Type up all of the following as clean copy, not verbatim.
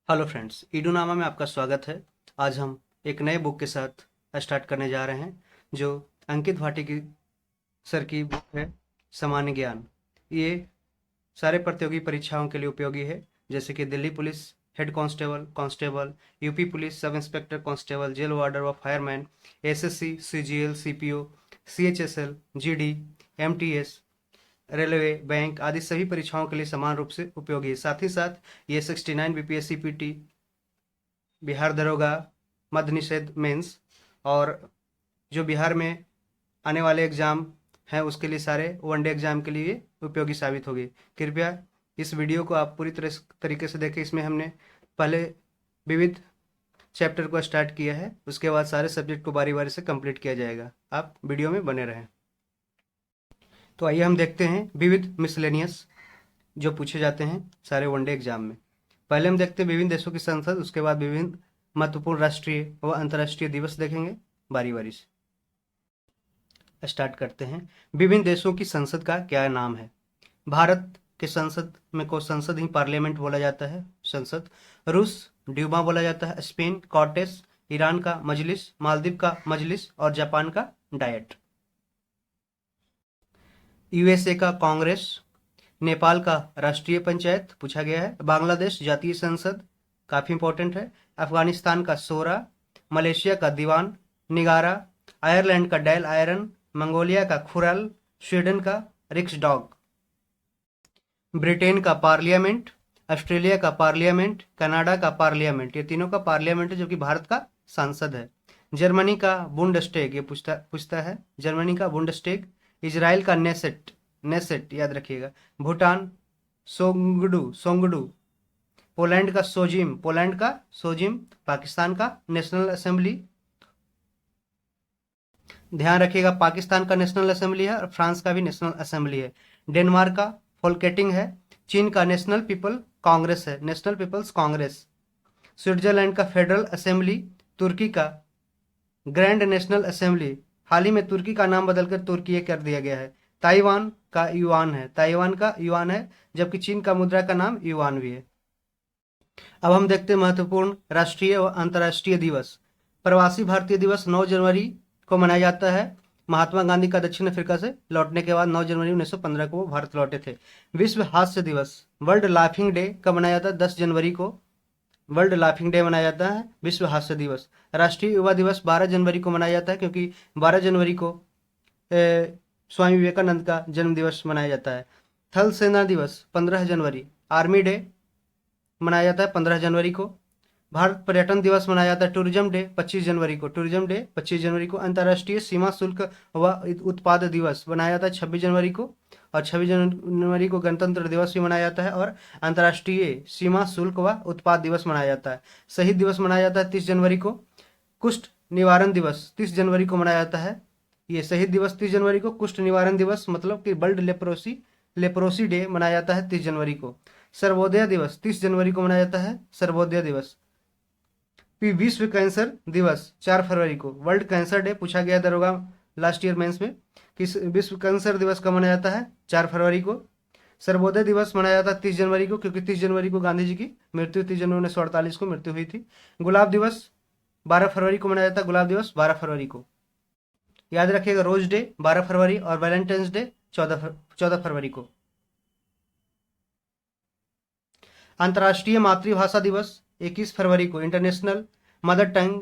Hello friends, ईडूनामा में आपका स्वागत है। आज हम एक नए बुक के साथ स्टार्ट करने जा रहे हैं जो अंकित भाटी की सर की बुक है, सामान्य ज्ञान। ये सारे प्रतियोगी परीक्षाओं के लिए उपयोगी है, जैसे कि Delhi police head constable, UP police sub inspector constable, jail warder व fireman, SSC, CGL, CPO, CHSL, GD, MTS, railway, bank आदि सभी परीक्षाओं के लिए समान रूप से उपयोगी है। साथ ही साथ ये 69 बीपीएससी पीटी, बिहार दरोगा, मद्य निषेध मेंस और जो बिहार में आने वाले एग्ज़ाम हैं उसके लिए सारे वनडे एग्ज़ाम के लिए उपयोगी साबित होगी। कृपया इस वीडियो को आप पूरी तरीके से देखें। इसमें हमने पहले विविध चैप्टर को स्टार्ट किया है, उसके बाद सारे सब्जेक्ट को बारी बारी से कंप्लीट किया जाएगा। आप वीडियो में बने रहें। तो आइए हम देखते हैं विविध मिसलेनियस जो पूछे जाते हैं सारे वनडे एग्जाम में। पहले हम देखते हैं विभिन्न देशों की संसद, उसके बाद विभिन्न महत्वपूर्ण राष्ट्रीय व अंतर्राष्ट्रीय दिवस देखेंगे बारी बारी से। स्टार्ट करते हैं। विभिन्न देशों की संसद का क्या नाम है? भारत के संसद में को संसद ही पार्लियामेंट बोला जाता है, संसद। रूस ड्यूमा बोला जाता है, स्पेन कॉर्टेस, ईरान का मजलिस, मालदीव का मजलिस और जापान का डायट। यूएसए का कांग्रेस, नेपाल का राष्ट्रीय पंचायत पूछा गया है, बांग्लादेश जातीय संसद काफ़ी इंपॉर्टेंट है, अफगानिस्तान का सोरा, मलेशिया का दीवान निगारा, आयरलैंड का डेल आयरन, मंगोलिया का खुरल, स्वीडन का रिक्सडॉग, ब्रिटेन का पार्लियामेंट, ऑस्ट्रेलिया का पार्लियामेंट, कनाडा का पार्लियामेंट। ये तीनों का पार्लियामेंट है जो कि भारत का सांसद है। जर्मनी का बुंडस्टेग, ये पूछता है, जर्मनी का बुंडस्टेग। इजराइल का नेसेट, नेसेट याद रखिएगा। भूटान सोंगडू। पोलैंड का सोजिम, पोलैंड का सोजिम। पाकिस्तान का नेशनल असेंबली, ध्यान रखिएगा, पाकिस्तान का नेशनल असेंबली है और फ्रांस का भी नेशनल असेंबली है। डेनमार्क का फोल्केटिंग है। चीन का नेशनल पीपल कांग्रेस है, नेशनल पीपल्स कांग्रेस। स्विट्जरलैंड का फेडरल असेंबली। तुर्की का ग्रैंड नेशनल असेंबली, हाल ही में तुर्की का नाम बदलकर तुर्की कर दिया गया है। ताइवान का युआन है, ताइवान का युआन है, जबकि चीन का मुद्रा का नाम युआन भी है। अब हम देखते हैं महत्वपूर्ण राष्ट्रीय व अंतर्राष्ट्रीय दिवस। प्रवासी भारतीय दिवस 9 जनवरी को मनाया जाता है। महात्मा गांधी का दक्षिण अफ्रीका से लौटने के बाद 9 जनवरी 1915 को वो भारत लौटे थे। विश्व हास्य दिवस, वर्ल्ड लाफिंग डे कब मनाया जाता है? 10 जनवरी को वर्ल्ड लाफिंग डे मनाया जाता है, विश्व हास्य दिवस। राष्ट्रीय युवा दिवस 12 जनवरी को मनाया जाता है, क्योंकि 12 जनवरी को स्वामी विवेकानंद का जन्म दिवस मनाया जाता है। थल सेना दिवस 15 जनवरी। आर्मी डे मनाया जाता है 15 जनवरी को। भारत पर्यटन दिवस मनाया जाता है, टूरिज्म डे 25 जनवरी को, टूरिज्म डे 25 जनवरी को। अंतर्राष्ट्रीय सीमा शुल्क व उत्पाद दिवस मनाया जाता है 26 जनवरी को, और 26 जनवरी को गणतंत्र दिवस भी मनाया जाता है और अंतर्राष्ट्रीय सीमा शुल्क व उत्पाद दिवस मनाया जाता है। शहीद दिवस मनाया जाता है 30 जनवरी को। कुष्ठ निवारण दिवस 30 जनवरी को मनाया जाता है। ये शहीद दिवस 30 जनवरी को, कुष्ठ निवारण दिवस मतलब कि वर्ल्ड लेप्रोसी डे मनाया जाता है 30 जनवरी को। सर्वोदय दिवस 30 जनवरी को मनाया जाता है, सर्वोदय दिवस। विश्व कैंसर दिवस 4 फरवरी को, वर्ल्ड कैंसर डे पूछा गया दरोगा लास्ट ईयर मेंस में कि विश्व कैंसर दिवस कब मनाया जाता है? 4 फरवरी को। सर्वोदय दिवस मनाया जाता है 30 जनवरी को, क्योंकि 30 जनवरी को गांधी जी की मृत्यु, 30 जनवरी 1948 को मृत्यु हुई थी। गुलाब दिवस 12 फरवरी को मनाया जाता है, गुलाब दिवस 12 फरवरी को। याद रखिएगा, रोज डे 12 फरवरी और वैलेंटाइंस डे 14 फरवरी को। अंतर्राष्ट्रीय मातृभाषा दिवस 21 फरवरी को, इंटरनेशनल मदर टंग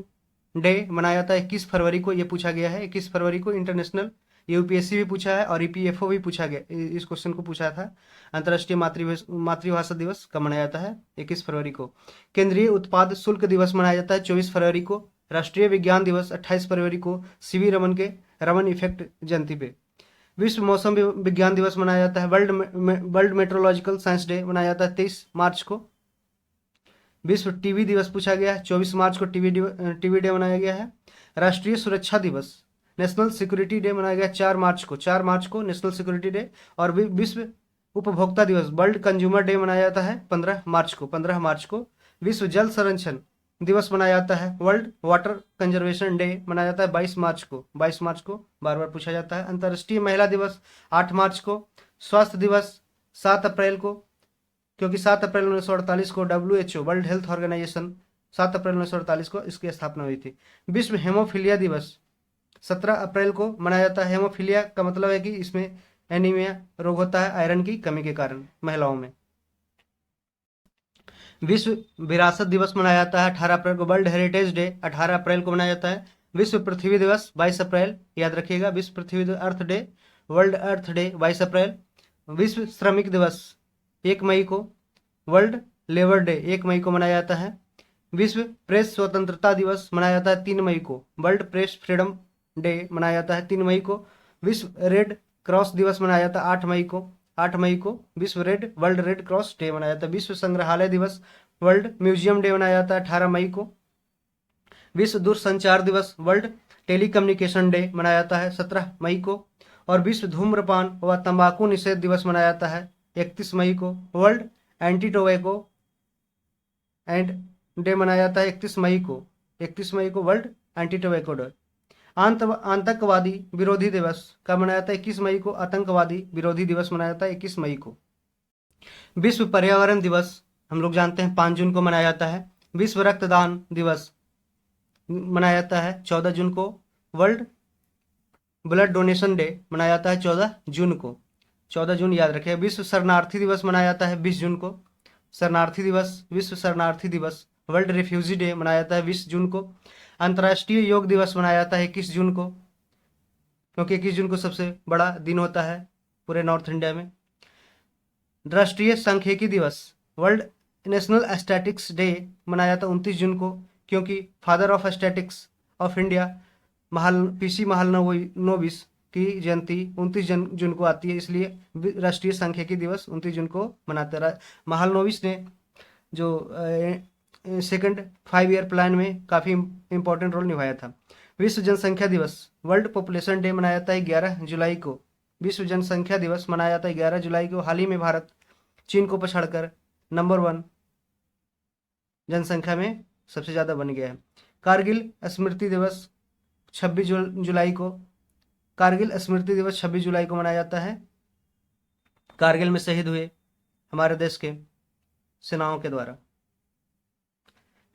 डे मनाया जाता है 21 फरवरी को। ये पूछा गया है 21 फरवरी को, इंटरनेशनल। यूपीएससी भी पूछा है और ईपीएफओ भी पूछा गया, इस क्वेश्चन को पूछा था। अंतर्राष्ट्रीय मातृभाषा दिवस कब मनाया जाता है? 21 फरवरी को। केंद्रीय उत्पाद शुल्क दिवस मनाया जाता है 24 फरवरी को। राष्ट्रीय विज्ञान दिवस 28 फरवरी को, सीवी रमन के रमन इफेक्ट जयंती पे। विश्व मौसम विज्ञान दिवस मनाया जाता है, वर्ल्ड मेट्रोलॉजिकल साइंस डे मनाया जाता है 23 मार्च को। विश्व टीबी दिवस पूछा गया है, 24 मार्च को टीबी डे मनाया गया है। राष्ट्रीय सुरक्षा दिवस, नेशनल सिक्योरिटी डे मनाया गया 4 मार्च को, 4 मार्च को नेशनल सिक्योरिटी डे। और विश्व उपभोक्ता दिवस, वर्ल्ड कंज्यूमर डे मनाया जाता है 15 मार्च को, 15 मार्च को। विश्व जल संरक्षण दिवस मनाया जाता है, वर्ल्ड वाटर कंजर्वेशन डे मनाया जाता है 22 मार्च को, 22 मार्च को बार बार पूछा जाता है। अंतर्राष्ट्रीय महिला दिवस 8 मार्च को। स्वास्थ्य दिवस 7 अप्रैल को। क्योंकि 7 अप्रैल 1948 को WHO वर्ल्ड हेल्थ ऑर्गेनाइजेशन 7 अप्रैल 1948 को इसकी स्थापना हुई थी। विश्व हेमोफीलिया दिवस 17 अप्रैल को मनाया जाता है। हेमोफीलिया का मतलब है कि इसमें एनीमिया रोग होता है आयरन की कमी के कारण महिलाओं में। विश्व विरासत दिवस मनाया जाता है 18 अप्रैल को। वर्ल्ड हेरिटेज डे 18 अप्रैल को मनाया जाता है। विश्व पृथ्वी दिवस 22 अप्रैल, याद रखिएगा, विश्व पृथ्वी अर्थ डे, वर्ल्ड अर्थ डे 22 अप्रैल। विश्व श्रमिक दिवस 1 मई को। वर्ल्ड लेबर डे 1 मई को मनाया जाता है। विश्व प्रेस स्वतंत्रता दिवस मनाया जाता है 3 मई को। वर्ल्ड प्रेस फ्रीडम डे मनाया जाता है 3 मई को। विश्व रेड क्रॉस दिवस मनाया जाता है 8 मई को। 8 मई को विश्व वर्ल्ड रेड क्रॉस डे मनाया जाता है। विश्व संग्रहालय दिवस वर्ल्ड म्यूजियम डे मनाया जाता है 18 मई को। विश्व दूरसंचार दिवस वर्ल्ड टेलीकम्युनिकेशन डे मनाया जाता है 17 मई को। और विश्व धूम्रपान व तंबाकू निषेध दिवस मनाया जाता है 31 मई को। World anti tobacco and day मनाया जाता है 31 मई को। 31 मई को वर्ल्ड एंटी टोबैको डे। आतंकवादी विरोधी दिवस कब मनाया जाता है? 21 मई को आतंकवादी विरोधी दिवस मनाया जाता है 21 मई को। विश्व पर्यावरण दिवस हम लोग जानते हैं 5 जून को मनाया जाता है। विश्व रक्तदान दिवस मनाया जाता है 14 जून को। वर्ल्ड ब्लड डोनेशन डे मनाया जाता है 14 जून को। 14 जून याद रखें। विश्व शरणार्थी दिवस मनाया जाता है 20 जून को। शरणार्थी दिवस, विश्व शरणार्थी दिवस। वर्ल्ड रिफ्यूजी डे मनाया जाता है 20 जून को। अंतर्राष्ट्रीय योग दिवस मनाया जाता है 21 जून को, क्योंकि 21 जून को सबसे बड़ा दिन होता है पूरे नॉर्थ इंडिया में। राष्ट्रीय सांख्यिकी दिवस वर्ल्ड नेशनल स्टैटिक्स डे मनाया जाता है 29 जून को, क्योंकि father of statics of India PC Mahalanobis की जयंती 29 जून को आती है, इसलिए राष्ट्रीय सांख्यिकी दिवस 29 जून को मनाते हैं। महालनोबिस ने जो सेकंड 5 ईयर प्लान में काफ़ी इंपॉर्टेंट रोल निभाया था। विश्व जनसंख्या दिवस वर्ल्ड पॉपुलेशन डे मनाया जाता है 11 जुलाई को। विश्व जनसंख्या दिवस मनाया जाता है 11 जुलाई को। हाल ही में भारत चीन को पछाड़कर नंबर 1 जनसंख्या में सबसे ज़्यादा बन गया है। कारगिल स्मृति दिवस 26 जुलाई को। कारगिल स्मृति दिवस 26 जुलाई को मनाया जाता है। कारगिल में शहीद हुए हमारे देश के सेनाओं के द्वारा।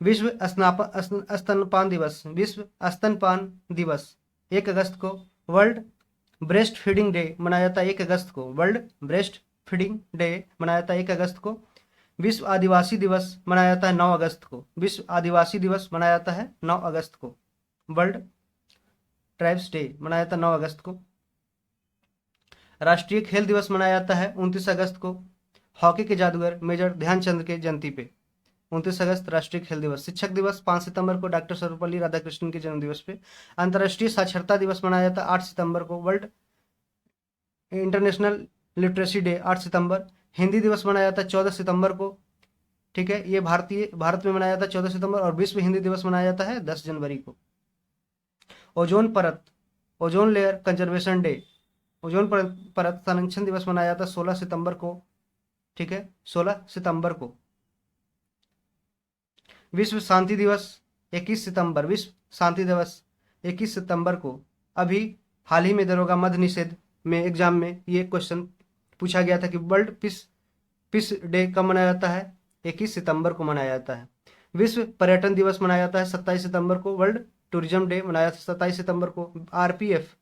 विश्व स्तनपान दिवस, विश्व स्तनपान दिवस 1 अगस्त को। वर्ल्ड ब्रेस्ट फीडिंग डे मनाया जाता है 1 अगस्त को। वर्ल्ड ब्रेस्ट फीडिंग डे मनाया जाता है 1 अगस्त को। विश्व आदिवासी दिवस मनाया जाता है 9 अगस्त को। विश्व आदिवासी दिवस मनाया जाता है 9 अगस्त को। वर्ल्ड ट्राइब्स डे मनाया जाता है 9 अगस्त को। राष्ट्रीय खेल दिवस मनाया जाता है 29 अगस्त को। हॉकी के जादूगर मेजर ध्यानचंद के जयंती पे 29 अगस्त राष्ट्रीय खेल दिवस। शिक्षक दिवस 5 सितंबर को डॉक्टर सर्वपल्ली राधाकृष्णन के जन्म दिवस पे। अंतर्राष्ट्रीय साक्षरता दिवस मनाया जाता है 8 सितंबर को। वर्ल्ड इंटरनेशनल लिटरेसी डे 8 सितंबर। हिंदी दिवस मनाया जाता है 14 सितंबर को। ठीक है, ये भारत में मनाया जाता है 14 सितंबर। और विश्व हिंदी दिवस मनाया जाता है 10 जनवरी को। ओजोन परत, ozone layer conservation day, ozone परत संरक्षण दिवस मनाया जाता है 16 सितंबर को। ठीक है, 16 सितंबर को। विश्व शांति दिवस 21 सितंबर। विश्व शांति दिवस 21 सितंबर को। अभी हाल ही में दरोगा मध्य निषेध में एग्जाम में ये क्वेश्चन पूछा गया था कि वर्ल्ड पीस डे कब मनाया जाता है? 21 सितंबर को मनाया जाता है। विश्व पर्यटन दिवस मनाया जाता है 27 सितंबर को। वर्ल्ड टूरिज्म डे मनाया जाता है 27 सितंबर को। RPF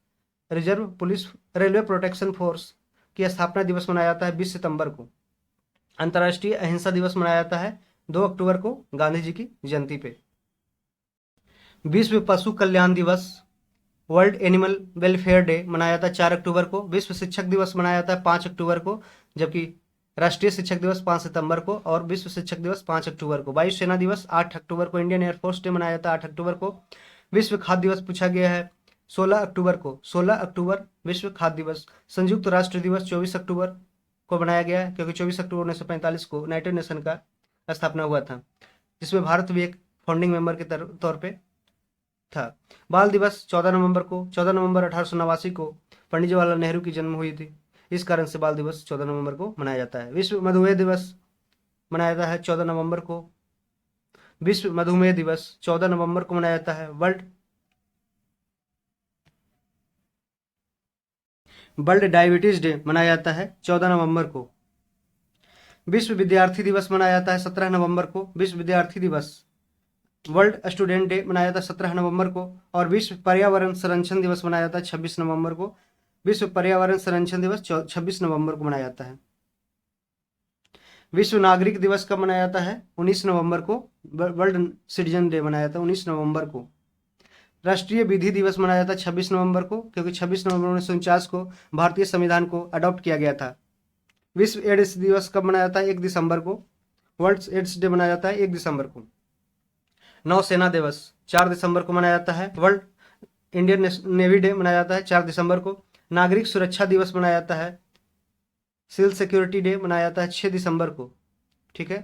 reserve police railway protection force की स्थापना दिवस मनाया जाता है 20 सितंबर को। अंतर्राष्ट्रीय अहिंसा दिवस मनाया जाता है 2 अक्टूबर को, गांधी जी की जयंती पे। विश्व पशु कल्याण दिवस वर्ल्ड एनिमल वेलफेयर डे मनाया जाता है 4 अक्टूबर को। विश्व शिक्षक दिवस मनाया जाता है 5 अक्टूबर को, जबकि राष्ट्रीय शिक्षक दिवस 5 सितंबर को और विश्व शिक्षक दिवस 5 अक्टूबर को। वायु सेना दिवस 8 अक्टूबर को। इंडियन एयरफोर्स डे मनाया जाता है 8 अक्टूबर को। विश्व खाद्य दिवस पूछा गया है 16 अक्टूबर को। 16 अक्टूबर विश्व खाद्य दिवस। संयुक्त राष्ट्र दिवस 24 अक्टूबर को बनाया गया है, क्योंकि 24 अक्टूबर 1945 को यूनाइटेड नेशन का स्थापना हुआ था, जिसमें भारत भी एक फाउंडिंग मेंबर के तौर पे था। बाल दिवस 14 नवंबर को। 14 नवंबर 1889 को पंडित जवाहरलाल नेहरू की जन्म हुई थी, इस कारण से बाल दिवस 14 नवंबर को मनाया जाता है। विश्व मधुमेह दिवस मनाया जाता है 14 नवंबर को। विश्व मधुमेह दिवस 14 नवंबर को मनाया जाता है। वर्ल्ड डायबिटीज डे मनाया जाता है 14 नवंबर को। विश्व विद्यार्थी दिवस मनाया जाता है 17 नवंबर को। विश्व विद्यार्थी दिवस, वर्ल्ड स्टूडेंट डे मनाया जाता है 17 नवंबर को। और विश्व पर्यावरण संरक्षण दिवस मनाया जाता है 26 नवंबर को। विश्व पर्यावरण संरक्षण दिवस 26 नवंबर को मनाया जाता है। विश्व नागरिक दिवस कब मनाया जाता है? 19 नवंबर को। वर्ल्ड सिटीजन डे मनाया जाता है 19 नवंबर को। राष्ट्रीय विधि दिवस मनाया जाता है 26 नवंबर को, क्योंकि 26 नवंबर 1949 को भारतीय संविधान को अडॉप्ट किया गया था। विश्व एड्स दिवस कब मनाया जाता है? 1 दिसंबर को। वर्ल्ड एड्स डे मनाया जाता है 1 दिसंबर को। नौसेना दिवस 4 दिसंबर को मनाया जाता है। वर्ल्ड इंडियन नेवी डे मनाया जाता है 4 दिसंबर को। नागरिक सुरक्षा दिवस मनाया जाता है, सिविल सिक्योरिटी डे मनाया जाता है 6 दिसंबर को। ठीक है।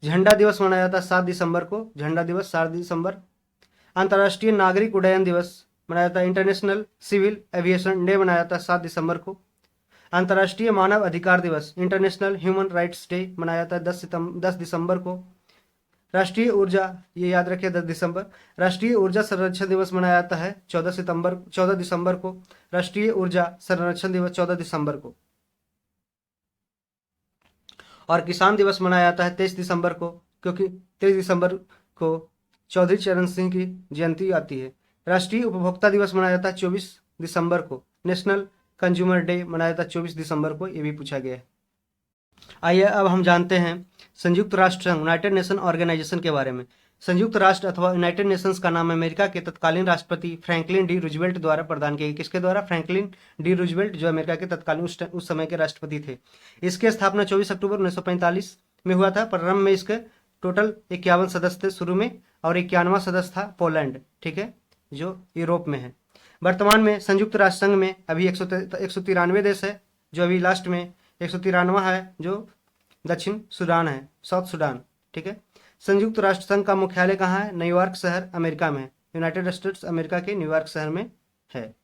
झंडा दिवस मनाया जाता है 7 दिसंबर को। झंडा दिवस 7 दिसंबर। अंतर्राष्ट्रीय नागरिक उड्डयन दिवस मनाया जाता है, इंटरनेशनल सिविल एविएशन डे मनाया जाता है 7 दिसंबर को। अंतर्राष्ट्रीय मानव अधिकार दिवस, इंटरनेशनल ह्यूमन राइट्स डे मनाया जाता है 10 दिसंबर को। राष्ट्रीय ऊर्जा, ये याद रखिए 10 दिसंबर। राष्ट्रीय ऊर्जा संरक्षण दिवस मनाया जाता है 14 दिसंबर को। राष्ट्रीय ऊर्जा संरक्षण दिवस 14 दिसंबर को। और किसान दिवस मनाया जाता है 23 दिसंबर को, क्योंकि 23 दिसंबर को चौधरी चरण सिंह की जयंती आती है। राष्ट्रीय उपभोक्ता दिवस मनाया जाता है 24 दिसंबर को। नेशनल कंज्यूमर डे मनाया जाता है 24 दिसंबर को, ये भी पूछा गया है। आइए अब हम जानते हैं संयुक्त राष्ट्र संघ, यूनाइटेड नेशन ऑर्गेनाइजेशन के बारे में। संयुक्त राष्ट्र अथवा यूनाइटेड नेशंस का नाम अमेरिका के तत्कालीन राष्ट्रपति फ्रैंकलिन डी रूजवेल्ट द्वारा प्रदान किया गया। किसके द्वारा? फ्रैंकलिन डी रूजवेल्ट, जो अमेरिका के तत्कालीन उस समय के राष्ट्रपति थे। इसकी स्थापना 24 अक्टूबर 1945 में हुआ था। प्रारंभ में इसके टोटल 51 सदस्य थे शुरू में, और 91वां सदस्य था पोलैंड, ठीक है, जो यूरोप में है। वर्तमान में संयुक्त राष्ट्र संघ में अभी 193 देश है, जो अभी लास्ट में 193वां है, जो दक्षिण सूडान है, साउथ सूडान, ठीक है। संयुक्त राष्ट्र संघ का मुख्यालय कहाँ है? न्यूयॉर्क शहर अमेरिका में है। यूनाइटेड स्टेट्स अमेरिका के न्यूयॉर्क शहर में है,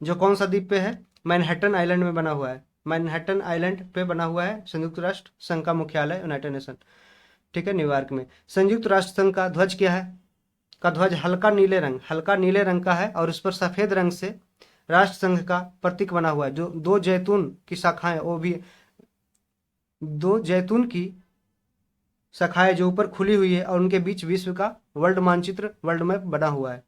जो कौन सा द्वीप पे है? मैनहट्टन आइलैंड में बना हुआ है। मैनहट्टन आइलैंड पे बना हुआ है संयुक्त राष्ट्र संघ का मुख्यालय, यूनाइटेड नेशन, ठीक है, न्यूयॉर्क में। संयुक्त राष्ट्र संघ का ध्वज क्या है? का ध्वज हल्का नीले रंग का है, और उस पर सफेद रंग से राष्ट्र संघ का प्रतीक बना हुआ है। जो 2 जैतून की शाखाएं, वो भी 2 जैतून की शाखाएं जो ऊपर खुली हुई है, और उनके बीच विश्व का वर्ल्ड मानचित्र, वर्ल्ड मैप बना हुआ है।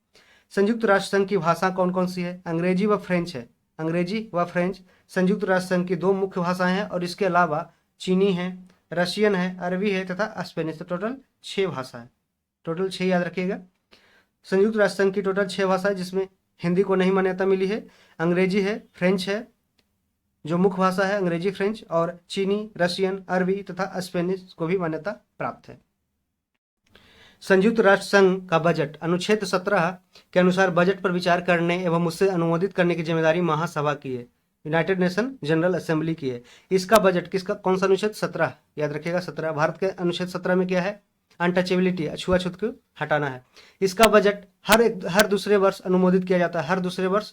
संयुक्त राष्ट्र संघ की भाषा कौन कौन सी है? अंग्रेजी व फ्रेंच है। अंग्रेजी व फ्रेंच संयुक्त राष्ट्र संघ की 2 मुख्य भाषाएं हैं, और इसके अलावा चीनी है, रशियन है, अरबी है तथा स्पेनिश। तो टोटल 6 भाषा है, टोटल 6 याद रखिएगा। संयुक्त राष्ट्र संघ की टोटल 6 भाषा है, जिसमें हिंदी को नहीं मान्यता मिली है, अंग्रेजी है, फ्रेंच है जो मुख्य भाषा है, अंग्रेजी, फ्रेंच, और चीनी, रशियन, अरबी तथा स्पेनिश को भी मान्यता प्राप्त है। संयुक्त राष्ट्र संघ का बजट अनुच्छेद 17 के अनुसार बजट पर विचार करने एवं उससे अनुमोदित करने की जिम्मेदारी महासभा की है, यूनाइटेड नेशन जनरल असेंबली की है। इसका बजट किसका, कौन सा अनुच्छेद? 17 याद रखिएगा, 17। भारत के अनुच्छेद 17 में क्या है? अनटचेबिलिटी, अछूआछूत को हटाना है। इसका बजट हर दूसरे वर्ष अनुमोदित किया जाता है, हर दूसरे वर्ष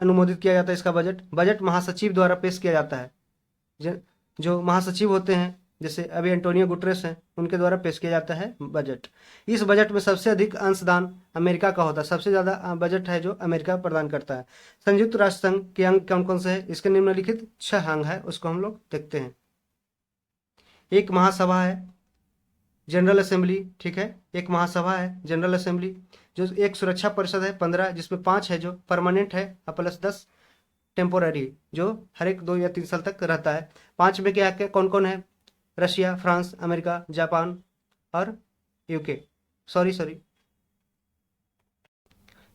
अनुमोदित किया जाता है इसका बजट महासचिव द्वारा पेश किया जाता है। जो महासचिव होते हैं, जैसे अभी एंटोनियो गुटरेस हैं, उनके द्वारा पेश किया जाता है बजट। इस बजट में सबसे अधिक अंशदान अमेरिका का होता है, सबसे ज़्यादा बजट है जो अमेरिका प्रदान करता है। संयुक्त राष्ट्र संघ के अंग कौन कौन से हैं? इसके निम्नलिखित 6 अंग है, उसको हम लोग देखते हैं। एक महासभा है, जनरल असेंबली, ठीक है, एक महासभा है जनरल असेंबली। जो एक सुरक्षा परिषद है 15, जिसमें 5 है जो परमानेंट है, प्लस 10 टेम्पोररी, जो हर एक 2 या 3 साल तक रहता है। 5 में क्या कौन कौन है? रशिया, फ्रांस, अमेरिका, जापान और यूके, सॉरी,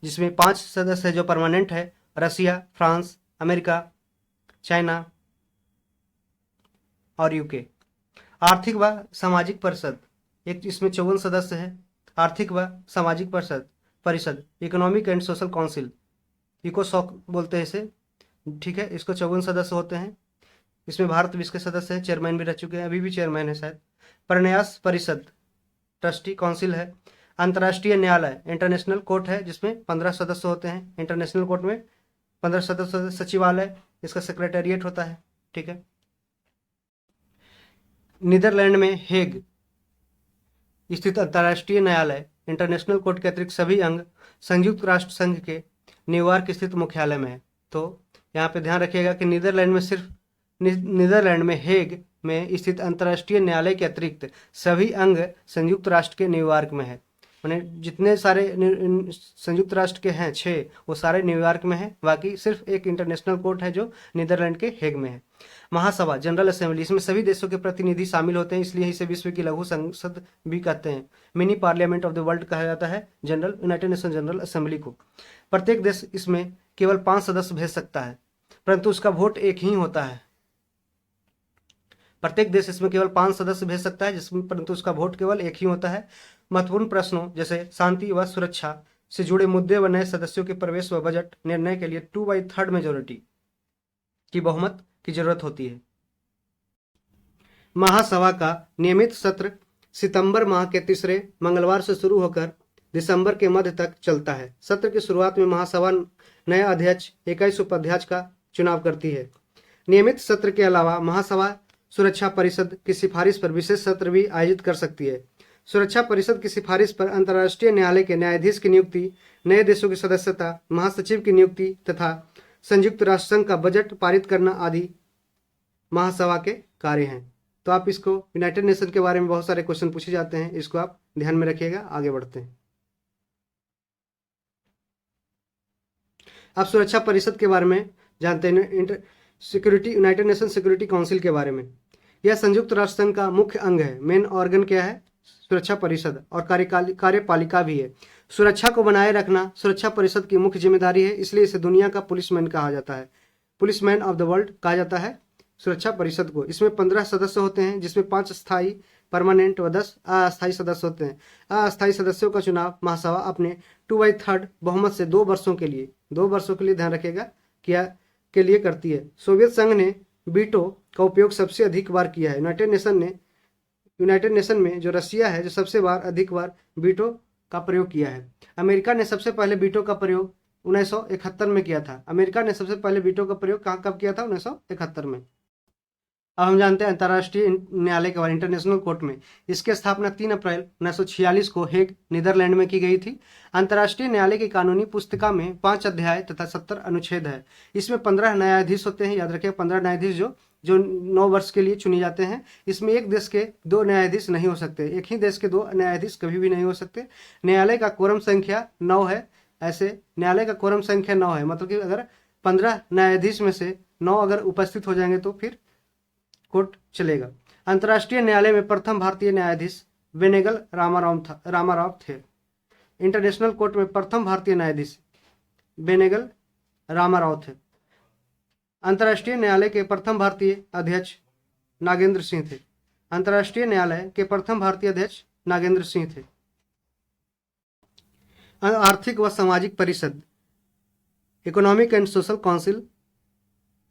जिसमें 5 सदस्य है जो परमानेंट है, रशिया, फ्रांस, अमेरिका, चाइना और यूके। आर्थिक व सामाजिक परिषद, एक इसमें 54 सदस्य है। आर्थिक व सामाजिक परिषद, इकोनॉमिक एंड सोशल काउंसिल, इकोसॉक बोलते हैं इसे, ठीक है, इसको 54 सदस्य होते हैं। इसमें भारत भी इसके सदस्य है, चेयरमैन भी रह चुके हैं, अभी भी चेयरमैन है शायद। प्रन्यास परिषद, ट्रस्टी काउंसिल है। अंतर्राष्ट्रीय न्यायालय, इंटरनेशनल कोर्ट है, जिसमें 15 सदस्य होते हैं। इंटरनेशनल कोर्ट में 15 सदस्य। सचिवालय, इसका सेक्रेटेरिएट होता है, ठीक है। नीदरलैंड में हेग स्थित अंतर्राष्ट्रीय न्यायालय, इंटरनेशनल कोर्ट के अतिरिक्त सभी अंग संयुक्त राष्ट्र संघ के न्यूयॉर्क स्थित मुख्यालय में है। तो यहाँ पे ध्यान रखिएगा कि नीदरलैंड में सिर्फ नीदरलैंड में हेग में स्थित अंतर्राष्ट्रीय न्यायालय के अतिरिक्त सभी अंग संयुक्त राष्ट्र के न्यूयॉर्क में है। मैंने जितने सारे संयुक्त राष्ट्र के हैं 6, वो सारे न्यूयॉर्क में हैं। बाकी सिर्फ एक इंटरनेशनल कोर्ट है जो नीदरलैंड के हेग में है। महासभा जनरल असेंबली, इसमें सभी देशों के प्रतिनिधि शामिल होते हैं, इसलिए इसे विश्व की लघु संसद भी कहते हैं। Mini parliament of the world कहा जाता है general United nation general assembly को। प्रत्येक देश इसमें केवल 5 सदस्य भेज सकता है, परंतु उसका वोट एक ही होता है। प्रत्येक देश इसमें केवल 5 सदस्य भेज सकता है, जिसमें परंतु उसका वोट केवल एक ही होता है। महत्वपूर्ण प्रश्नों जैसे शांति व सुरक्षा से जुड़े मुद्दे व नए सदस्यों के प्रवेश व बजट निर्णय के लिए 2/3 मेजोरिटी की बहुमत की जरूरत होती है। महासभा का नियमित सत्र सितंबर माह के तीसरे मंगलवार से शुरू होकर दिसंबर के मध्य तक चलता है। सत्र की शुरुआत में महासभा नया अध्यक्ष 21 उपाध्यक्ष का चुनाव करती है। नियमित सत्र के अलावा महासभा सुरक्षा परिषद की सिफारिश पर विशेष सत्र भी आयोजित कर सकती है। सुरक्षा परिषद की सिफारिश पर अंतर्राष्ट्रीय न्यायालय के न्यायाधीश की नियुक्ति, नए देशों की सदस्यता, महासचिव की नियुक्ति तथा संयुक्त राष्ट्र संघ का बजट पारित करना आदि महासभा के कार्य हैं। तो आप इसको यूनाइटेड नेशन के बारे में बहुत सारे क्वेश्चन पूछे जाते हैं, इसको आप ध्यान में रखिएगा। आगे बढ़ते हैं। आप सुरक्षा परिषद के बारे में जानते हैं, यूनाइटेड नेशन सिक्योरिटी काउंसिल के बारे में। यह संयुक्त राष्ट्र संघ का मुख्य अंग है। मेन ऑर्गन क्या है? सुरक्षा परिषद, और कार्यपालिका भी है। सुरक्षा को बनाए रखना सुरक्षा परिषद की मुख्य जिम्मेदारी है, इसलिए इसे दुनिया का पुलिसमैन कहा जाता है। पुलिसमैन ऑफ द वर्ल्ड कहा जाता है सुरक्षा परिषद को। इसमें 15 सदस्य होते हैं, जिसमें 5 स्थायी परमानेंट व 10 अस्थायी सदस्य होते हैं। अस्थायी सदस्यों का चुनाव महासभा अपने 2/3 बहुमत से 2 वर्षों के लिए ध्यान रखिएगा के लिए करती है। सोवियत संघ ने वीटो का उपयोग सबसे अधिक बार किया है। यूनाइटेड नेशन में जो रशिया है, जो सबसे अधिक बार वीटो का प्रयोग किया है। अमेरिका ने सबसे पहले वीटो का प्रयोग 1971 में किया था। अमेरिका ने सबसे पहले वीटो का प्रयोग कब किया था? 1971 में। अब हम जानते हैं अंतर्राष्ट्रीय न्यायालय के बारे में, इंटरनेशनल कोर्ट में। इसकी स्थापना 3 अप्रैल 1946 को हेग नीदरलैंड में की गई थी। अंतर्राष्ट्रीय न्यायालय की कानूनी पुस्तिका में 5 अध्याय तथा 70 अनुच्छेद है। इसमें 15 न्यायाधीश होते हैं। याद रखिए, 15 न्यायाधीश जो 9 वर्ष के लिए चुने जाते हैं। इसमें एक देश के 2 न्यायाधीश नहीं हो सकते, एक ही देश के 2 न्यायाधीश कभी भी नहीं हो सकते। न्यायालय का कोरम संख्या 9 है। ऐसे न्यायालय का कोरम संख्या 9 है, मतलब कि अगर 15 न्यायाधीश में से 9 अगर उपस्थित हो जाएंगे तो फिर कोर्ट चलेगा। अंतर्राष्ट्रीय न्यायालय में प्रथम भारतीय न्यायाधीश बेनेगल रामाराव थे। इंटरनेशनल कोर्ट में प्रथम भारतीय न्यायाधीश बेनेगल रामाराव थे। अंतर्राष्ट्रीय न्यायालय के प्रथम भारतीय अध्यक्ष नागेंद्र सिंह थे। अंतर्राष्ट्रीय न्यायालय के प्रथम भारतीय अध्यक्ष नागेंद्र सिंह थे। आर्थिक व सामाजिक परिषद, इकोनॉमिक एंड सोशल काउंसिल,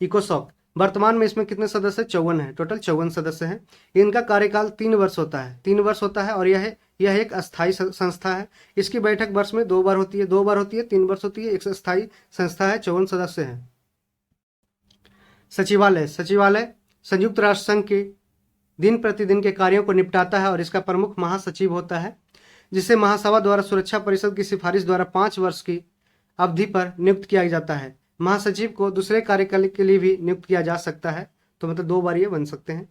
इकोसॉक, वर्तमान में इसमें कितने सदस्य? 54 है। टोटल 54 सदस्य हैं। इनका कार्यकाल 3 वर्ष होता है। 3 वर्ष होता है, और यह एक अस्थायी संस्था है। इसकी बैठक वर्ष में 2 बार होती है। 2 बार होती है, 3 वर्ष होती है। एक अस्थायी संस्था है, 54 सदस्य हैं। सचिवालय संयुक्त राष्ट्र संघ के दिन प्रतिदिन के कार्यों को निपटाता है, और इसका प्रमुख महासचिव होता है, जिसे महासभा द्वारा सुरक्षा परिषद की सिफारिश द्वारा 5 वर्ष की अवधि पर नियुक्त किया जाता है। महासचिव को दूसरे कार्यकाल के लिए भी नियुक्त किया जा सकता है, तो मतलब 2 बार ये बन सकते हैं।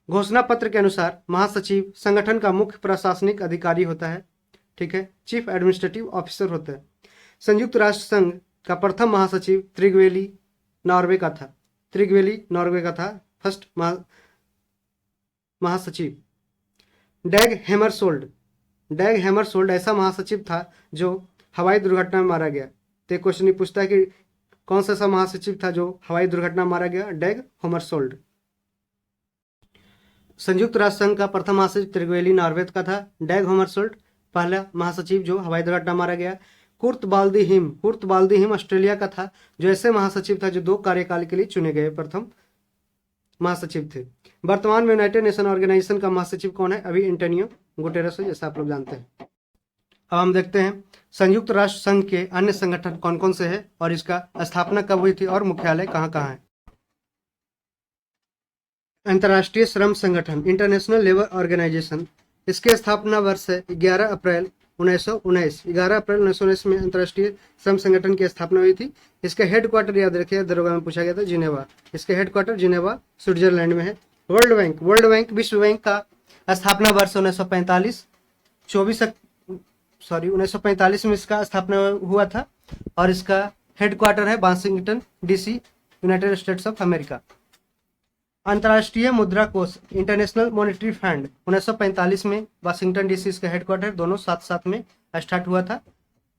घोषणा पत्र के अनुसार महासचिव संगठन का मुख्य प्रशासनिक अधिकारी होता है। ठीक है, चीफ एडमिनिस्ट्रेटिव ऑफिसर होता है। संयुक्त राष्ट्र संघ का प्रथम महासचिव त्रिगवेली नॉर्वे का था फर्स्ट महासचिव। डैग हैमरशोल्ड ऐसा महासचिव था जो हवाई दुर्घटना में मारा गया। तो क्वेश्चन ये पूछता है कि कौन सा ऐसा महासचिव था जो हवाई दुर्घटना में मारा गया? डैग हैमरशोल्ड। संयुक्त राष्ट्र संघ का प्रथम महासचिव त्रिगवेली नॉर्वे का था। डैग हैमरशोल्ड पहला महासचिव जो हवाई दुर्घटना मारा गया। कुर्ट बाल्दी हिम ऑस्ट्रेलिया का था, जो ऐसे महासचिव था जो 2 कार्यकाल के लिए चुने गए प्रथम महासचिव थे। वर्तमान में यूनाइटेड नेशन ऑर्गेनाइजेशन का महासचिव कौन है? अभी एंटोनियो गुटेरेस है, जैसा आप लोग जानते हैं। अब हम देखते हैं संयुक्त राष्ट्र संघ के अन्य संगठन कौन कौन से हैं, और इसका स्थापना कब हुई थी, और मुख्यालय कहाँ कहाँ है। अंतर्राष्ट्रीय श्रम संगठन, इंटरनेशनल लेबर ऑर्गेनाइजेशन, इसके स्थापना वर्ष है 11 अप्रैल 1919, 11 अप्रैल 1919 में अंतर्राष्ट्रीय श्रम संगठन की स्थापना हुई थी। इसका हेडक्वार्टर याद रखिए, दरोगा में पूछा गया था, जिनेवा। इसका हेडक्वार्टर जिनेवा स्विट्जरलैंड में है। वर्ल्ड बैंक विश्व बैंक का स्थापना वर्ष 1945 1945 में इसका स्थापना हुआ था और इसका हेडक्वार्टर है Washington DC, United states of America. अंतर्राष्ट्रीय मुद्रा कोष इंटरनेशनल मॉनेटरी फंड 1945 में वाशिंगटन डीसी इसका हेडक्वार्टर, दोनों साथ साथ में स्टार्ट हुआ था।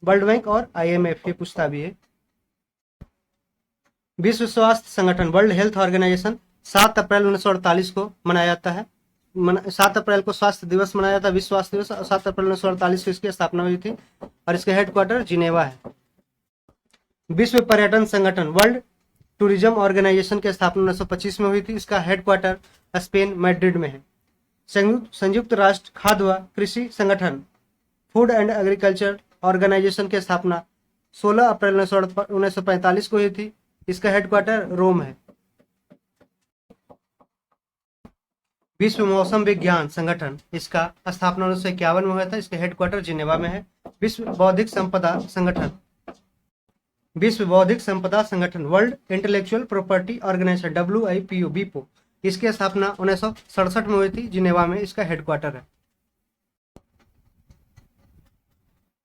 वर्ल्ड बैंक और IMF ये पूछता भी है। विश्व स्वास्थ्य संगठन वर्ल्ड हेल्थ ऑर्गेनाइजेशन 7 अप्रैल 1948 को मनाया जाता है। 7 अप्रैल को स्वास्थ्य दिवस मनाया जाता है, विश्व स्वास्थ्य दिवस। 7 अप्रैल 1948 को इसकी स्थापना हुई थी और इसका हेडक्वार्टर जिनेवा है। विश्व पर्यटन संगठन वर्ल्ड टूरिज्म ऑर्गेनाइजेशन की स्थापना 1925 में हुई थी। इसका हेडक्वार्टर स्पेन मैड्रिड में है। संयुक्त राष्ट्र खाद्य व कृषि संगठन फूड एंड एग्रीकल्चर ऑर्गेनाइजेशन की स्थापना 16 अप्रैल 1945 को हुई थी। इसका हेडक्वार्टर रोम है। विश्व मौसम विज्ञान संगठन इसका स्थापना 1951 में हुआ था। इसका हेडक्वार्टर जिनेवा में है। विश्व बौद्धिक संपदा संगठन World Intellectual Property Organization WIPO इसकी स्थापना 1967 में हुई थी, जिनेवा में इसका हेडक्वार्टर है।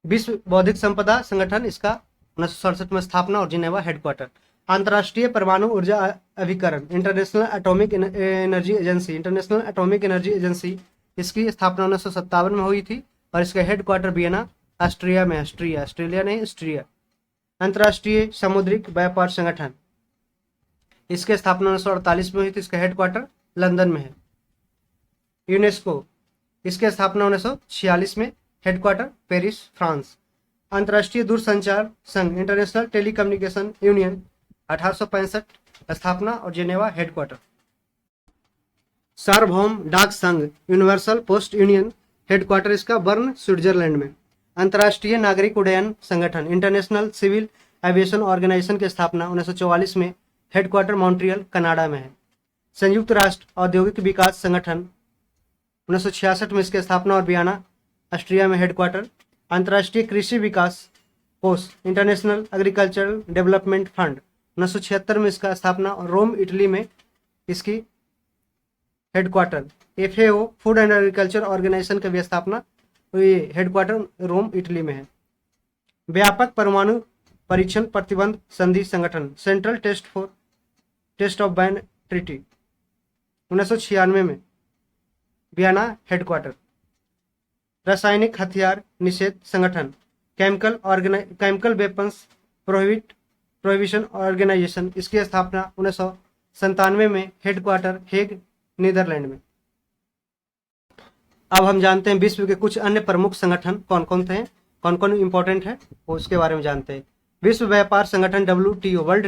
विश्व बौद्धिक संपदा संगठन इसका 1967 में स्थापना और जिनेवा हेडक्वार्टर। अंतर्राष्ट्रीय परमाणु ऊर्जा अभिकरण इंटरनेशनल एटॉमिक एनर्जी एजेंसी इसकी स्थापना 1957 में हुई थी और इसका हेडक्वार्टर वियना ऑस्ट्रिया में। ऑस्ट्रेलिया नहीं, ऑस्ट्रिया। अंतर्राष्ट्रीय समुद्रिक व्यापार संगठन इसकी स्थापना 1948 में हुई थी। इसका हेडक्वार्टर लंदन में है। यूनेस्को इसकी स्थापना 1946 में, हेडक्वार्टर पेरिस, फ्रांस। अंतर्राष्ट्रीय दूरसंचार संघ इंटरनेशनल टेलीकम्युनिकेशन यूनियन 1865 स्थापना और जिनेवा हेडक्वार्टर। सार्वभौम डाक संघ यूनिवर्सल पोस्ट यूनियन हेडक्वार्टर इसका बर्न, स्विट्जरलैंड में। अंतर्राष्ट्रीय नागरिक उड्डयन संगठन इंटरनेशनल सिविल एविएशन ऑर्गेनाइजेशन की स्थापना 1944 में, हेडक्वार्टर मॉन्ट्रियल, कनाडा में है। संयुक्त राष्ट्र औद्योगिक विकास संगठन 1966 में इसकी स्थापना और वियना ऑस्ट्रिया में हेडक्वार्टर। अंतर्राष्ट्रीय कृषि विकास कोष इंटरनेशनल एग्रीकल्चरल डेवलपमेंट फंड 1976 में इसका स्थापना और रोम, इटली में इसकी headquarter. FAO Food and Agriculture Organization की भी स्थापना, ये हेडक्वार्टर रोम, इटली में है। व्यापक परमाणु परीक्षण प्रतिबंध संधि संगठन Central Test of Ban Treaty 1996 में, वियना हेडक्वार्टर। रासायनिक हथियार निषेध संगठन केमिकल वेपन्स प्रोहिबिशन ऑर्गेनाइजेशन इसकी स्थापना 1997 में, हेडक्वार्टर हेग, नीदरलैंड में। अब हम जानते हैं विश्व के कुछ अन्य प्रमुख संगठन कौन कौन थे, कौन कौन इंपॉर्टेंट है, वो उसके बारे में जानते हैं। विश्व व्यापार संगठन WTO वर्ल्ड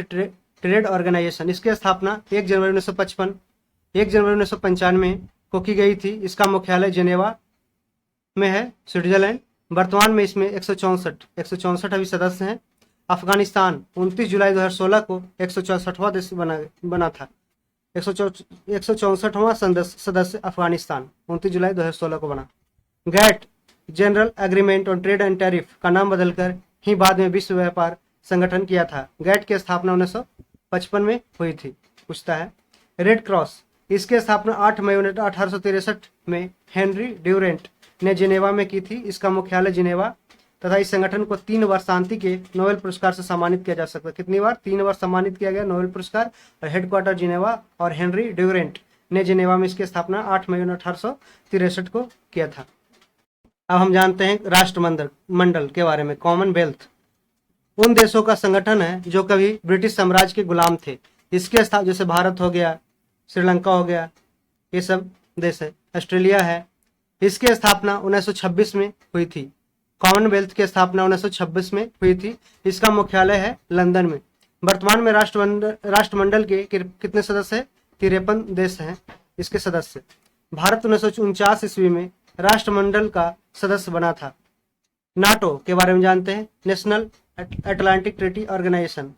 ट्रेड ऑर्गेनाइजेशन इसकी स्थापना 1 जनवरी 1995 को की गई थी। इसका मुख्यालय जिनेवा में है, स्विट्जरलैंड। वर्तमान में इसमें 164 अभी सदस्य हैं। अफगानिस्तान 29 जुलाई 2016 को 164वां देश बना था। 164वां सदस्य अफगानिस्तान 29 जुलाई 2016 को बना। GATT General Agreement on Trade and Tariff का नाम बदलकर ही बाद में विश्व व्यापार संगठन किया था। गैट की स्थापना 1955 में हुई थी। पूछता है रेड क्रॉस इसकी स्थापना 8 मई 1863 में हेनरी ड्यूरेंट ने जिनेवा में की थी। इसका मुख्यालय जिनेवा तथा इस संगठन को 3 बार शांति के नोबेल पुरस्कार से सम्मानित किया जा सकता है। कितनी बार? 3 बार सम्मानित किया गया नोबेल पुरस्कार। और हेडक्वार्टर जिनेवा और हेनरी ड्यूरेंट ने जिनेवा में इसकी स्थापना 8 मई 1863 को किया था। अब हम जानते हैं राष्ट्रमंडल के बारे में। कॉमनवेल्थ उन देशों का संगठन है जो कभी ब्रिटिश साम्राज्य के गुलाम थे। इसके स्थापना जैसे भारत हो गया, श्रीलंका हो गया, ये सब देश है। ऑस्ट्रेलिया है। इसकी स्थापना 1926 में हुई थी। कॉमनवेल्थ की स्थापना 1926 में हुई थी। इसका मुख्यालय है लंदन में। वर्तमान में राष्ट्रमंडल के कितने सदस्य हैं? 53 देश हैं इसके सदस्य। भारत 1949 ईस्वी में राष्ट्रमंडल का सदस्य बना था। नाटो के बारे में जानते हैं। नेशनल अटलांटिक ट्रीटी ऑर्गेनाइजेशन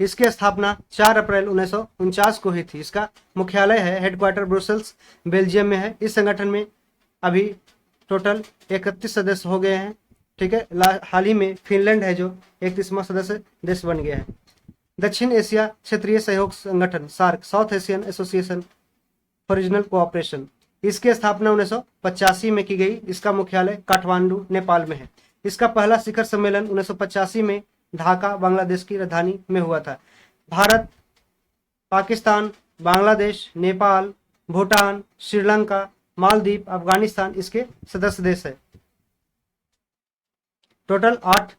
इसकी स्थापना 4 अप्रैल 1949 को हुई थी। इसका मुख्यालय है, हेडक्वार्टर ब्रुसेल्स, बेल्जियम में है। इस संगठन में अभी टोटल 31 सदस्य हो गए हैं। ठीक है। हाल ही में फिनलैंड है जो 31वां सदस्य देश बन गया है। दक्षिण एशिया क्षेत्रीय सहयोग संगठन SAARC, South Asian Association for Regional Cooperation, इसकी स्थापना 1985 में की गई। इसका मुख्यालय काठमांडू नेपाल में है। इसका पहला शिखर सम्मेलन 1985 में ढाका बांग्लादेश की राजधानी में हुआ था। भारत, पाकिस्तान, बांग्लादेश, नेपाल, भूटान, श्रीलंका, मालदीव, अफगानिस्तान इसके सदस्य देश है। टोटल 8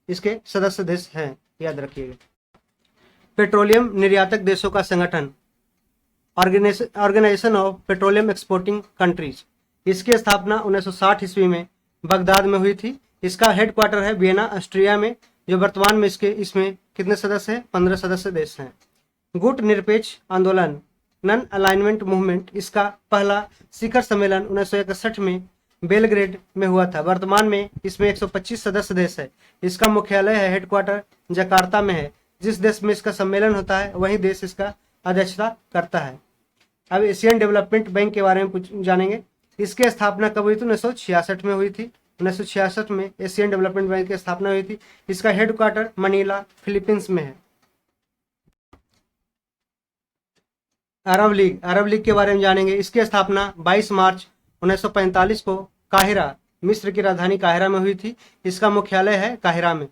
इसके सदस्य देश हैं, याद रखिएगा। पेट्रोलियम निर्यातक देशों का संगठन Organization of Petroleum Exporting Countries, इसकी स्थापना 1960 ईस्वी में बगदाद में हुई थी। इसका हेडक्वार्टर है वियना ऑस्ट्रिया में, जो वर्तमान में इसमें कितने सदस्य हैं? 15 सदस्य देश हैं। गुट निरपेक्ष आंदोलन नॉन अलाइनमेंट मूवमेंट, इसका पहला शिखर सम्मेलन 1961 में बेलग्रेड में हुआ था। वर्तमान में इसमें 125 सदस्य देश है। इसका मुख्यालय है, हेडक्वार्टर जकार्ता में है। जिस देश में इसका सम्मेलन होता है वही देश इसका अध्यक्षता करता है। अब एशियन डेवलपमेंट बैंक के बारे में कुछ जानेंगे। इसकी स्थापना कब हुई थी? 1966 में हुई थी। 1966 में एशियन डेवलपमेंट बैंक की स्थापना हुई थी। इसका हेडक्वार्टर मनीला फिलीपींस में है। अरब लीग के बारे में जानेंगे। इसकी स्थापना 22 मार्च 1945 को काहिरा, मिस्र की राजधानी काहिरा में हुई थी। इसका मुख्यालय है काहिरा में।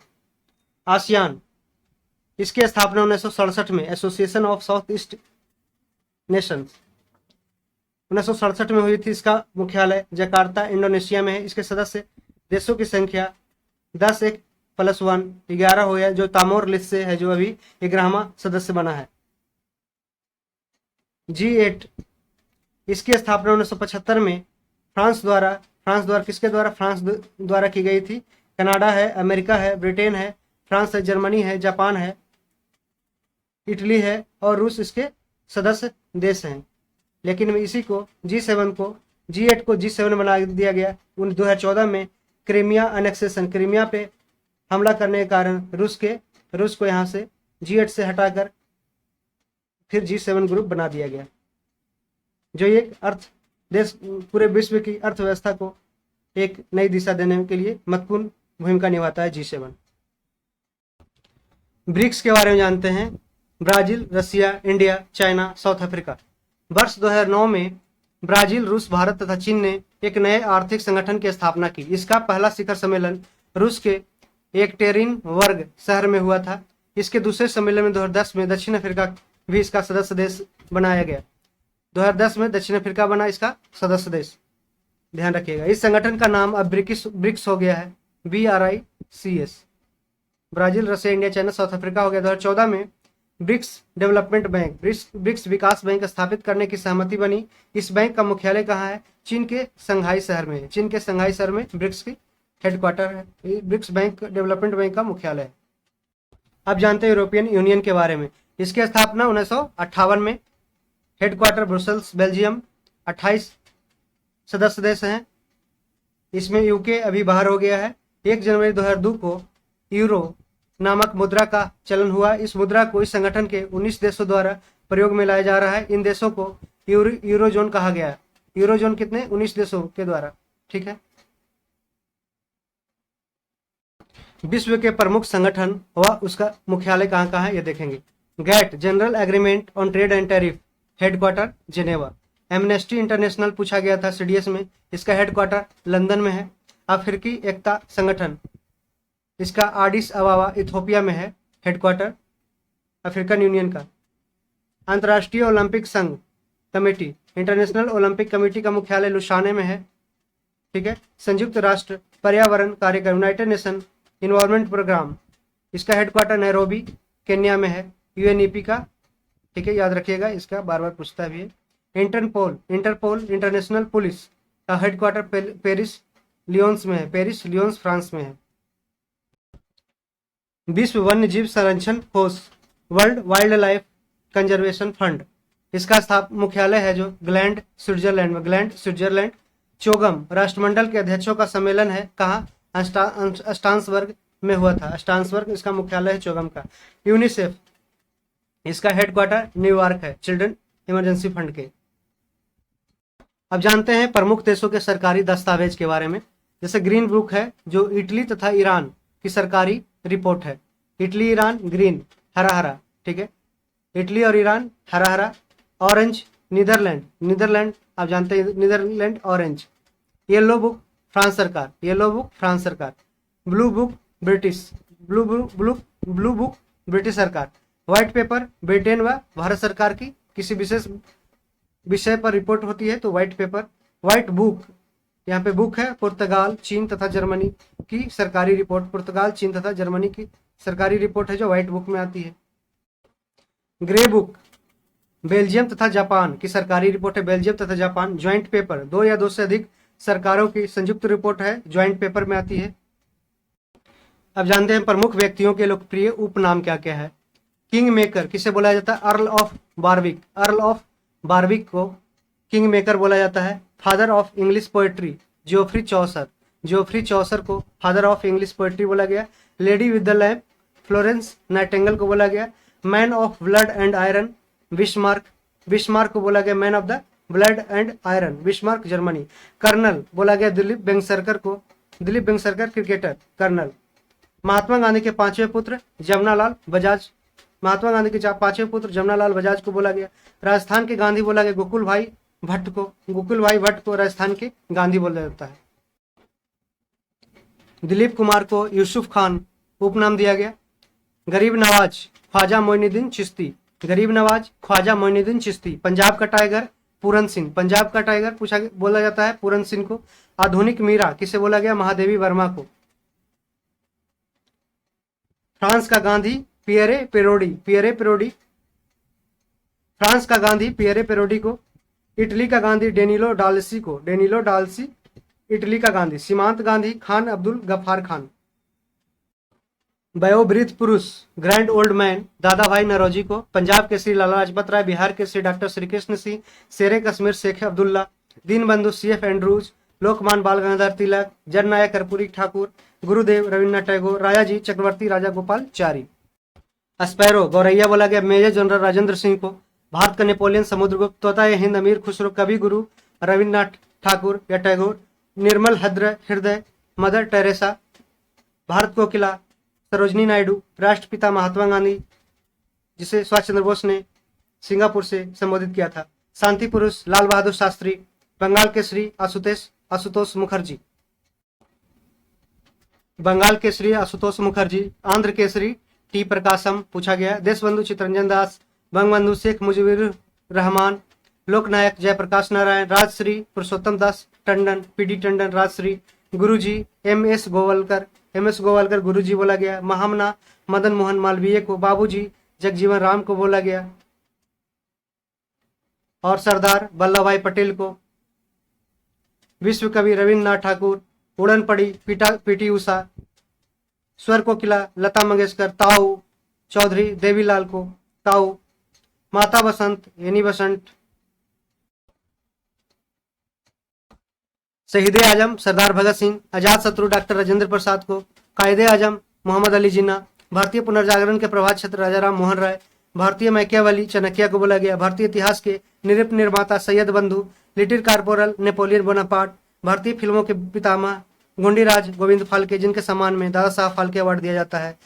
आसियान, इसकी स्थापना 1967 में association of south east Nations 1967 में हुई थी। इसका मुख्यालय जकार्ता इंडोनेशिया में है। इसके सदस्य देशों की संख्या 10 1 + 1 11 हो गया, जो तामोर लिस्ट से है, जो अभी 11वां सदस्य बना है। G8, इसकी स्थापना 1975 में फ्रांस द्वारा किसके द्वारा? फ्रांस द्वारा की गई थी। कनाडा है, अमेरिका है, ब्रिटेन है, फ्रांस है, जर्मनी है, जापान है, इटली है और रूस इसके सदस्य देश हैं। लेकिन इसी को G7 को G8 को G7 बना दिया गया। 2014 में क्रीमिया अनेक्सेशन, क्रीमिया पे हमला करने के कारण रूस को यहाँ से G8 से हटाकर फिर G7 ग्रुप बना दिया गया, जो एक पूरे विश्व की अर्थव्यवस्था को एक नई दिशा देने के लिए महत्वपूर्ण भूमिका निभाता है G7। ब्रिक्स के बारे में जानते हैं। ब्राजील, रसिया, इंडिया, चाइना, साउथ अफ्रीका। वर्ष 2009 में ब्राजील, रूस, भारत तथा चीन ने एक नए आर्थिक संगठन की स्थापना की। इसका पहला शिखर सम्मेलन रूस के एकटेरिनबर्ग शहर में हुआ था। इसके दूसरे सम्मेलन में 2010 में दक्षिण अफ्रीका भी इसका सदस्य देश बनाया गया। 2010 में दक्षिण अफ्रीका बना इसका सदस्य देश, ध्यान रखिएगा। इस संगठन का नाम अब ब्रिक्स हो गया है, BRICS। ब्राजील, रसिया, इंडिया, चाइना, साउथ अफ्रीका हो गया। 2014 में ब्रिक्स डेवलपमेंट बैंक, ब्रिक्स विकास बैंक स्थापित करने की सहमति बनी। इस बैंक का मुख्यालय कहाँ है? चीन के संघाई शहर में है। चीन के संघाई शहर में ब्रिक्स की हेडक्वार्टर है। ब्रिक्स बैंक डेवलपमेंट बैंक का मुख्यालय है। अब जानते हैं यूरोपियन यूनियन के बारे में। इसकी स्थापना 1958 में, हेडक्वार्टर ब्रुसेल्स, बेल्जियम। 28 सदस्य देश हैं। इसमें यूके अभी बाहर हो गया है। 1 जनवरी 2002 को यूरो नामक मुद्रा का चलन हुआ। इस मुद्रा को इस संगठन के 19 देशों द्वारा प्रयोग में लाया जा रहा है। इन देशों को यूरोजोन कहा गया है। यूरोजोन कितने? 19 देशों के द्वारा, ठीक है। विश्व के प्रमुख संगठन व उसका मुख्यालय कहाँ है ये देखेंगे। GATT, General Agreement on Trade and Tariff, headquarter Geneva. Amnesty International पूछा गया था CDS में, इसका हेडक्वार्टर लंदन में है। अफ्रीकी एकता संगठन, इसका आडिस अबाबा इथोपिया में है, हेडक्वार्टर अफ्रीकन यूनियन का। अंतर्राष्ट्रीय ओलंपिक संघ कमेटी, इंटरनेशनल ओलंपिक कमेटी का मुख्यालय लुसाने में है, ठीक है। संयुक्त राष्ट्र पर्यावरण कार्यक्रम, यूनाइटेड नेशन इन्वायरमेंट प्रोग्राम, इसका हेडक्वार्टर नैरोबी केन्या में है, UNEP का, ठीक है, याद रखिएगा, इसका बार बार पूछता भी है। इंटरपोल इंटरनेशनल पुलिस का हेडक्वार्टर पेरिस लियोन्स में है, पेरिस लियोन्स फ्रांस में है। विश्व वन्य जीव संरक्षण कोष, world wild life conservation fund, इसका मुख्यालय है जो ग्लैंड स्विट्जरलैंड में, ग्लैंड स्विट्जरलैंड। चोगम राष्ट्रमंडल के अध्यक्षों का सम्मेलन है, कहाँ? स्टांसबर्ग में हुआ था, स्टांसबर्ग इसका मुख्यालय है चोगम का। यूनिसेफ, इसका हेडक्वार्टर न्यूयॉर्क है, चिल्ड्रन इमरजेंसी फंड के। अब जानते हैं प्रमुख देशों के सरकारी दस्तावेज के बारे में। जैसे ग्रीन बुक है जो इटली तथा ईरान की सरकारी रिपोर्ट है। इटली ईरान ग्रीन, हरा हरा, ठीक है, इटली और ईरान हरा हरा। ऑरेंज नीदरलैंड, नीदरलैंड आप जानते हैं Netherland orange. Yellow book France सरकार, येलो बुक फ्रांस सरकार। Blue book British, blue book British सरकार। व्हाइट पेपर ब्रिटेन व भारत सरकार की किसी विशेष विषय पर रिपोर्ट होती है तो व्हाइट पेपर। व्हाइट बुक, यहाँ पे बुक है पुर्तगाल, चीन तथा जर्मनी की सरकारी रिपोर्ट। पुर्तगाल, चीन तथा जर्मनी की सरकारी रिपोर्ट है जो व्हाइट बुक में आती है। ग्रे बुक बेल्जियम तथा जापान की सरकारी रिपोर्ट है, बेल्जियम तथा जापान। ज्वाइंट पेपर, 2 या 2 से अधिक सरकारों की संयुक्त रिपोर्ट है, ज्वाइंट पेपर में आती है। अब जानते हैं प्रमुख व्यक्तियों के लोकप्रिय उपनाम क्या क्या है। किंग मेकर किसे बोला जाता है? Earl of Warwick, earl of Warwick को किंग मेकर बोला जाता है। Father of English poetry Geoffrey Chaucer, Geoffrey Chaucer को फादर ऑफ इंग्लिश पोएट्री बोला गया। Lady with the lamp Florence Nightingale को बोला गया। Man of blood and iron Bismarck, Bismarck को बोला गया man of the blood and iron, Bismarck Germany. Colonel बोला गया दिलीप वेंगसरकर को, दिलीप वेंगसरकर क्रिकेटर कर्नल। महात्मा गांधी के 5वें पुत्र जमनालाल बजाज, महात्मा गांधी के 5वें पुत्र जमनालाल बजाज को बोला गया। राजस्थान के गांधी बोला गया गोकुल भाई भट्ट को, गोकुल भाई भट्ट को राजस्थान के गांधी बोला जाता है। दिलीप कुमार को यूसुफ खान उपनाम दिया गया। गरीब नवाज ख्वाजा मोइनुद्दीन चिश्ती, गरीब नवाज ख्वाजा मोइनुद्दीन चिश्ती। पंजाब का टाइगर पूरन सिंह, पंजाब का टाइगर बोला जाता है पूरन सिंह को। आधुनिक मीरा किसे बोला गया? महादेवी वर्मा को। फ्रांस का Gandhi Pierre parody, Pierre parody, France का गांधी पियरे पेरोडी को। इटली का गांधी डेनिलो डालसी को, डेनिलो डालसी इटली का गांधी। सीमांत गांधी खान अब्दुल गफ्फार खान। वयोवृद्ध पुरुष ग्रैंड ओल्ड मैन दादा भाई नौरोजी को। पंजाब के श्री लाला लाजपत राय, बिहार के श्री डॉक्टर श्री कृष्ण सिंह, शेरे कश्मीर शेख अब्दुल्ला, दीनबंधु CF एंड्रूज, लोकमान बाल गंगाधर तिलक, जननायक कर्पूरी ठाकुर, गुरुदेव रविन्द्रनाथ टैगोर, राजाजी चक्रवर्ती राजा गोपालचारी। स्पैरो गौरैया बोला गया मेजर जनरल राजेंद्र सिंह को। भारत का नेपोलियन समुद्रगुप्त, तोता हिंद अमीर खुसरो, कवि गुरु रविन्द्रनाथ ठाकुर या टैगोर। निर्मल हृदय मदर टेरेसा। भारत को किला सरोजनी नायडू। राष्ट्रपिता महात्मा गांधी जिसे सुभाष चंद्र बोस ने सिंगापुर से संबोधित किया था। शांति पुरुष लाल बहादुर शास्त्री। बंगाल केसरी आशुतोष मुखर्जी, बंगाल केसरी आशुतोष मुखर्जी। आंध्र केसरी टी प्रकाशम पूछा गया। देशबंधु चित्तरंजन दास। बंगबंधु शेख मुजीबुर रहमान। लोकनायक जयप्रकाश नारायण। राजश्री पुरुषोत्तम दास टंडन, PD टंडन राजश्री। गुरुजी MS गोवालकर गुरुजी बोला गया। महामना मदन मोहन मालवीय को। बाबूजी जगजीवन राम को बोला गया। और सरदार वल्लभ भाई पटेल को। विश्व कवि रविन्द्रनाथ ठाकुर। उड़न पड़ी PT उषा। स्वर कोकिला लता मंगेशकर। ताऊ चौधरी देवीलाल को ताऊ। माता बसंत एनी बसंत। शहीदे आजम सरदार भगत सिंह। आजाद शत्रु डॉक्टर राजेंद्र प्रसाद को। कायदे आजम मोहम्मद अली जिन्ना। भारतीय पुनर्जागरण के प्रभात क्षेत्र राजाराम मोहन राय। भारतीय मैकियावली चाणक्य को बोला गया। भारतीय इतिहास के निरप निर्माता सैयद बंधु। Little corporal Napoleon Bonaparte. भारतीय फिल्मों के पितामह गुंडीराज गोविंद फाल्के, जिनके सम्मान में दादा साहब फाल्के अवार्ड दिया जाता है।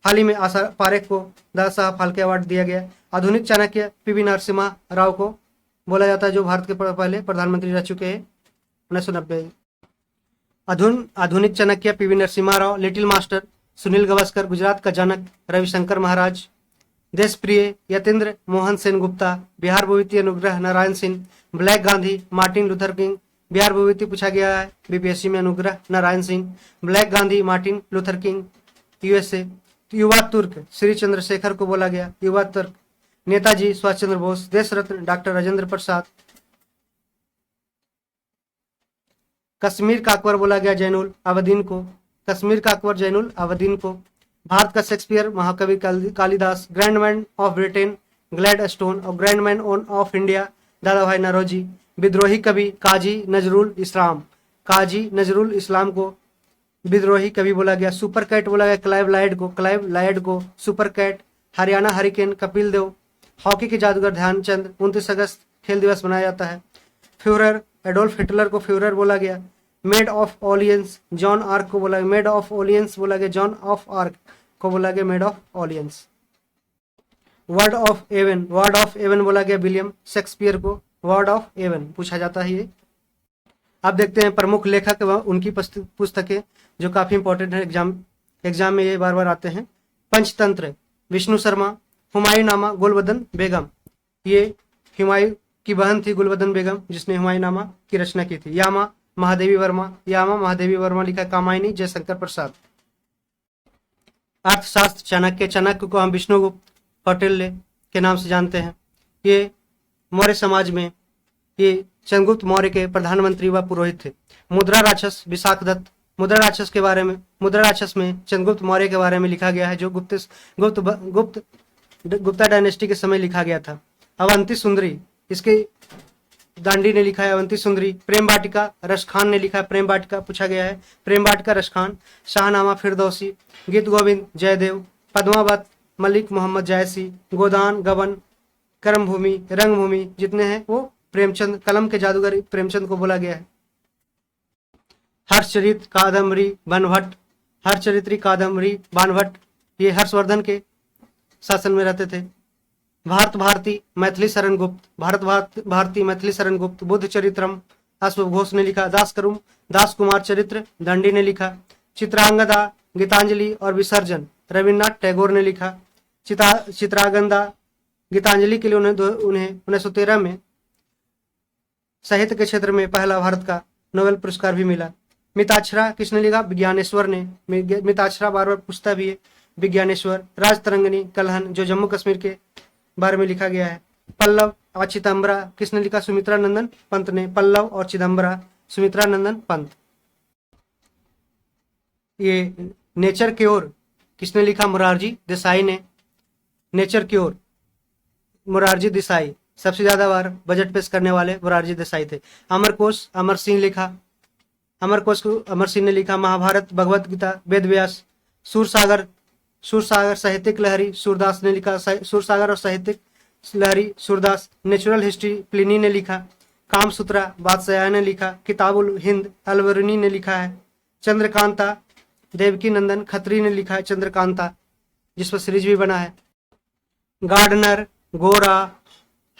हाल ही में आशा पारेख को दादा साहब फाल्के अवार्ड दिया गया। आधुनिक चाणक्य PV नरसिम्हा राव को बोला जाता है जो भारत के पहले प्रधानमंत्री रह चुके हैं 1990। आधुनिक Chanakya PV Narasimha Rao. Little master Sunil Gavaskar. Gujarat का जनक रविशंकर महाराज। देश प्रिय Yatendra Mohan Sen Gupta. Bihar Vibhuti Anugrah Narayan Singh. Black Gandhi Martin Luther King. Bihar Vibhuti पूछा गया है BPSC में। Anugrah Narayan Singh. Black Gandhi Martin Luther King USA। युवा तुर्क श्री चंद्रशेखर को बोला गया युवा तुर्क। नेताजी सुभाष चंद्र बोस। देश रत्न डॉक्टर राजेंद्र प्रसाद। कश्मीर का अकबर बोला गया जैनुल आबदीन को। कश्मीर का अकबर जैनुल आबदीन को। भारत का शेक्सपियर महाकवि कालिदास। ग्रैंडमैन ऑफ ब्रिटेन ग्लैडस्टोन और ग्रैंडमैन ऑफ इंडिया दादा भाई नौरोजी। विद्रोही कवि काजी नजरुल इस्लाम, काजी नजरुल इस्लाम को विद्रोही कवि बोला गया। सुपर कैट बोला गया क्लाइव लायड को super cat. Haryana hurricane Kapil Dev. Hockey के जादूगर ध्यानचंद। 29 अगस्त खेल दिवस मनाया जाता है। फ्यूरर एडोल्फ हिटलर को फ्यूरर बोला गया। Maid of Orleans John arc को बोला गया, मेड ऑफ ऑलियंस बोला गया, जॉन ऑफ आर्क को बोला गया maid of Orleans. Bard of Avon, bard of Avon बोला गया विलियम शेक्सपियर को, वर्ड ऑफ एवन पूछा जाता है ये। अब देखते हैं प्रमुख लेखक व उनकी पुस्तकें जो काफी इंपॉर्टेंट है, एग्जाम में ये बार बार आते हैं। पंचतंत्र विष्णु शर्मा, हुमायूंनामा गुलबदन बेगम, ये हुमायूं की बहन थी गुलबदन बेगम जिसने हुमायूंनामा की रचना की थी। यामा महादेवी वर्मा, यामा महादेवी वर्मा लिखा। कामायनी जयशंकर प्रसाद। अर्थशास्त्र चाणक्य, चाणक्य को हम विष्णुगुप्त कौटिल्य के नाम से जानते हैं। ये मौर्य समाज में ये चंद्रगुप्त मौर्य के प्रधानमंत्री व पुरोहित थे। मुद्रा राक्षस विशाख दत्त, मुद्रा राक्षस के बारे में, मुद्रा राक्षस में चंद्रगुप्त मौर्य के बारे में लिखा गया है जो गुप्ता डायनेस्टी के समय लिखा गया था। अवंती सुंदरी, इसके दांडी ने लिखा है अवंती सुंदरी। प्रेम वाटिका रसखान ने लिखा है, प्रेम वाटिका पूछा गया है, प्रेम वाटिका रसखान। शाहनामा फिरदौसी, गीत गोविंद जयदेव, पद्मावत मलिक मोहम्मद जायसी, गोदान गबन, कर्मभूमि रंगभूमि जितने हैं वो प्रेमचंद, कलम के जादूगर प्रेमचंद को बोला गया है। हर्षचरित कादम्बरी बानभट्ट, हर्षचरित्री कादम्बरी बानभट्ट ये हर्षवर्धन के शासन में रहते थे। भारत भारती मैथिली शरण गुप्त, भारत भारती मैथिली शरण गुप्त। बुद्ध चरित्रम अश्व घोष ने लिखा। दास कुमार चरित्र दंडी ने लिखा। चित्रांगदा गीतांजलि और विसर्जन रविन्द्रनाथ टैगोर ने लिखा। चित्रांगदा गीतांजलि के लिए उन्हें 1913 में साहित्य के क्षेत्र में पहला भारत का नोबेल पुरस्कार भी मिला। मिताक्षरा किसने लिखा? विज्ञानेश्वर ने। मिताक्षरा बार बार पूछता भी है विज्ञानेश्वर। राजतरंगिणी कलहन जो जम्मू कश्मीर के बारे में लिखा गया है। पल्लव और चिदम्बरा किसने लिखा? सुमित्रा नंदन पंत ने। पल्लव और चिदम्बरा सुमित्रा नंदन पंत। ये नेचर क्योर किसने लिखा? मोरारजी देसाई ने। नेचर क्योर मोरारजी देसाई, सबसे ज्यादा बार बजट पेश करने वाले मोरारजी देसाई थे। अमरकोश अमर सिंह लिखा, अमरकोश को अमर सिंह ने लिखा। महाभारत भगवत गीता वेद व्यास। सूरसागर साहित्यिक लहरी सूरदास ने लिखा। सूरसागर और साहित्यिक लहरी सूरदास। नेचुरल हिस्ट्री प्लिनी ने लिखा। कामसूत्रा बादशाह ने लिखा। किताबुल हिंद अलवरुनी ने लिखा है। चंद्रकांता देवकी नंदन खत्री ने लिखा है चंद्रकांता, जिस पर सीरीज भी बना है। गार्डनर गोरा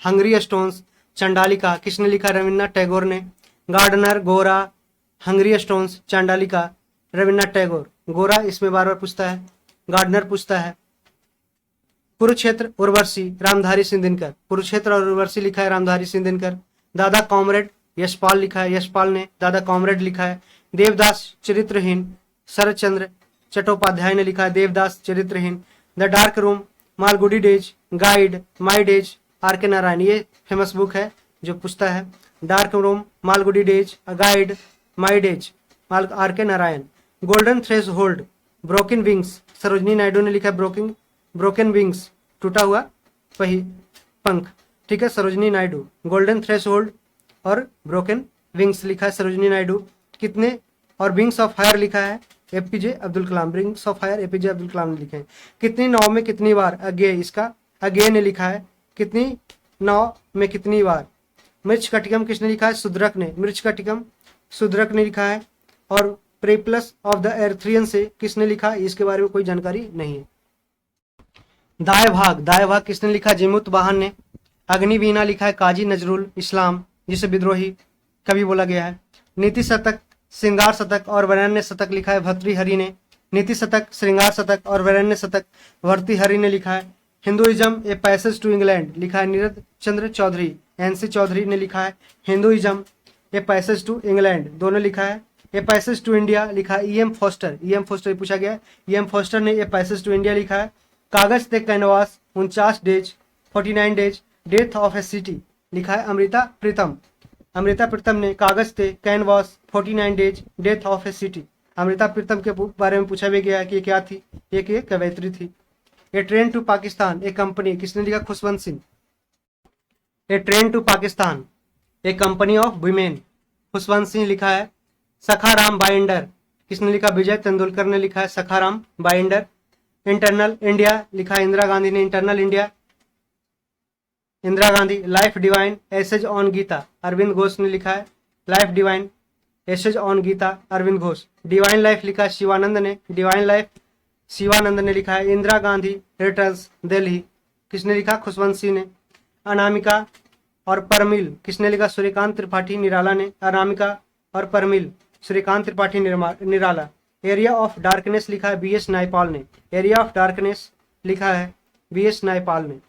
हंगरी स्टोन्स चंडालिका किसने लिखा? रविन्द्रनाथ टैगोर ने। गार्डनर गोरा हंगरी स्टोन्स चंडालिका रविन्द्रनाथ टैगोर। गोरा इसमें बार बार पूछता है, गार्डनर पूछता है। कुरुक्षेत्र उर्वशी रामधारी सिंह दिनकर। कुरुक्षेत्र और उर्वशी लिखा है रामधारी सिंह दिनकर। दादा कॉमरेड यशपाल लिखा है, यशपाल ने दादा कॉमरेड लिखा है। देवदास चरित्रहीन शरदचंद्र चट्टोपाध्याय ने लिखा है Devdas Charitraheen. The dark room Malgudi days guide my days R K Narayan, ये फेमस बुक है जो पूछता है। Dark room Malgudi days guide my days R K Narayan. Golden threshold broken wings Sarojini Naidu ने लिखा है। ब्रोकन विंग्स टूटा हुआ पंख, ठीक है, Sarojini Naidu. Golden threshold और ब्रोकन विंग्स लिखा है सरोजनी नायडू। कितने और विंग्स ऑफ फायर लिखा है APJ Abdul Kalam. Wings of fire APJ Abdul Kalam ने लिखे हैं। कितनी नाव में कितनी बार? अगे, इसका अगे ने लिखा है। कितनी नाव में कितनी बार? मिर्च कटिकम किसने लिखा है? सुद्रक ने। मिर्च कटिकम सुद्रक ने लिखा है। और प्रेपलस ऑफ द एर्थ्रियन से किसने लिखा? इसके बारे में कोई जानकारी नहीं है। दाएं भाग किसने लिखा? जिमुत वाहन ने। अग्निवीणा लिखा है काजी नजरुल इस्लाम, जिसे विद्रोही कवि बोला गया है। नीति शतक श्रृंगार शतक और वरेण्य शतक लिखा है भर्तृहरि ने। नीति शतक श्रृंगार शतक और वरेण्य शतक भर्तृहरि ने लिखा है। Hinduism a passage to England लिखा है नीरज चंद्र चौधरी, एनसी चौधरी ने लिखा है। Hinduism a passage to England दोनों लिखा है। ए पैसेज टू इंडिया लिखा है ईएम फोस्टर, ईएम फोस्टर पूछा गया। ईएम फोस्टर ने ए पैसेज टू इंडिया लिखा है। Kagaz te canvas 49 days 49 days death of a city लिखा है अमृता प्रीतम। अमृता प्रीतम ने Kagaz te canvas 49 days death of a city. Amrita Pritam के बारे में पूछा भी गया है कि ये क्या थी? एक कवयित्री थी। A train to Pakistan a company किसने लिखा? Khushwant Singh. A train to Pakistan a company of women Khushwant Singh लिखा है। सखाराम बाइंडर किसने लिखा? विजय तेंदुलकर ने लिखा है सखाराम बाइंडर। इंटरनल इंडिया लिखा है इंदिरा गांधी ने। Eternal India Indira Gandhi. Life divine essays on Gita Aurobindo Ghosh ने लिखा है। Life divine essays on Gita Aurobindo Ghosh. Divine life लिखा है शिवानंद ने, डिवाइन लाइफ शिवानंद ने लिखा है। इंदिरा गांधी रिटर्न्स दिल्ली किसने लिखा? खुशवंत सिंह ने। अनामिका और परमिल किसने लिखा? सूर्यकांत त्रिपाठी निराला ने। अनामिका और Parmil, Suryakant Tripathi Nirala. Area of darkness लिखा है बी एस नायपाल ने। एरिया ऑफ डार्कनेस लिखा है बी एस नायपाल ने।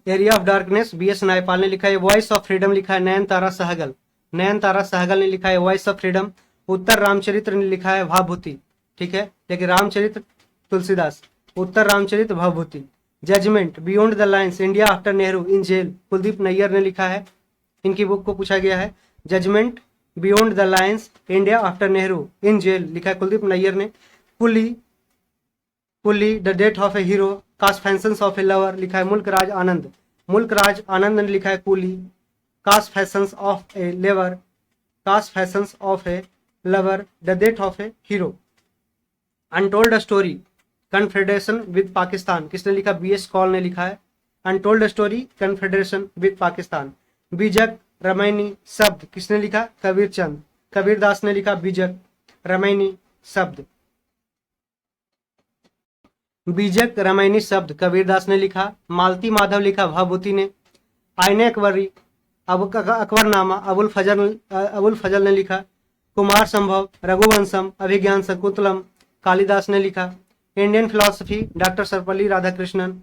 Area of darkness V S Naipaul ने लिखा है। वॉइस ऑफ फ्रीडम लिखा है नयन तारा सहगल। नयन तारा सहगल ने लिखा है voice of freedom. Uttar Ramcharitra ने लिखा है भाभूति, ठीक है, लेकिन Ramcharitra Tulsidas. Uttar Ramcharitra Bhavabhuti. Judgement beyond the lines India after Nehru in jail Kuldip Nayar ने लिखा है। इनकी बुक को पूछा गया है। Judgement beyond the lines India after Nehru in jail लिखा है कुलदीप नैयर ने। Coolie the death of a hero confessions of a lover लिखा है मुल्क राज आनंद। मुल्क राज आनंद ने लिखा है coolie. Confessions of a lover, confessions of a lover the death of a hero. Untold story confederation with Pakistan किसने लिखा? B S Kaul ने लिखा है। Untold story confederation with Pakistan. Bijak Ramaini शब्द किसने लिखा? कबीर चंद। कबीरदास ने लिखा बीजक रामायणी शब्द। बीजक रामायणी शब्द कबीरदास ने लिखा। मालती माधव लिखा भाभूति ने। आईने अकबरी अकबरनामा अबुल फजल ने लिखा। कुमार संभव रघुवंशम अभिज्ञान शकुंतलम कालिदास ने लिखा। Indian philosophy doctor Sarvepalli Radhakrishnan.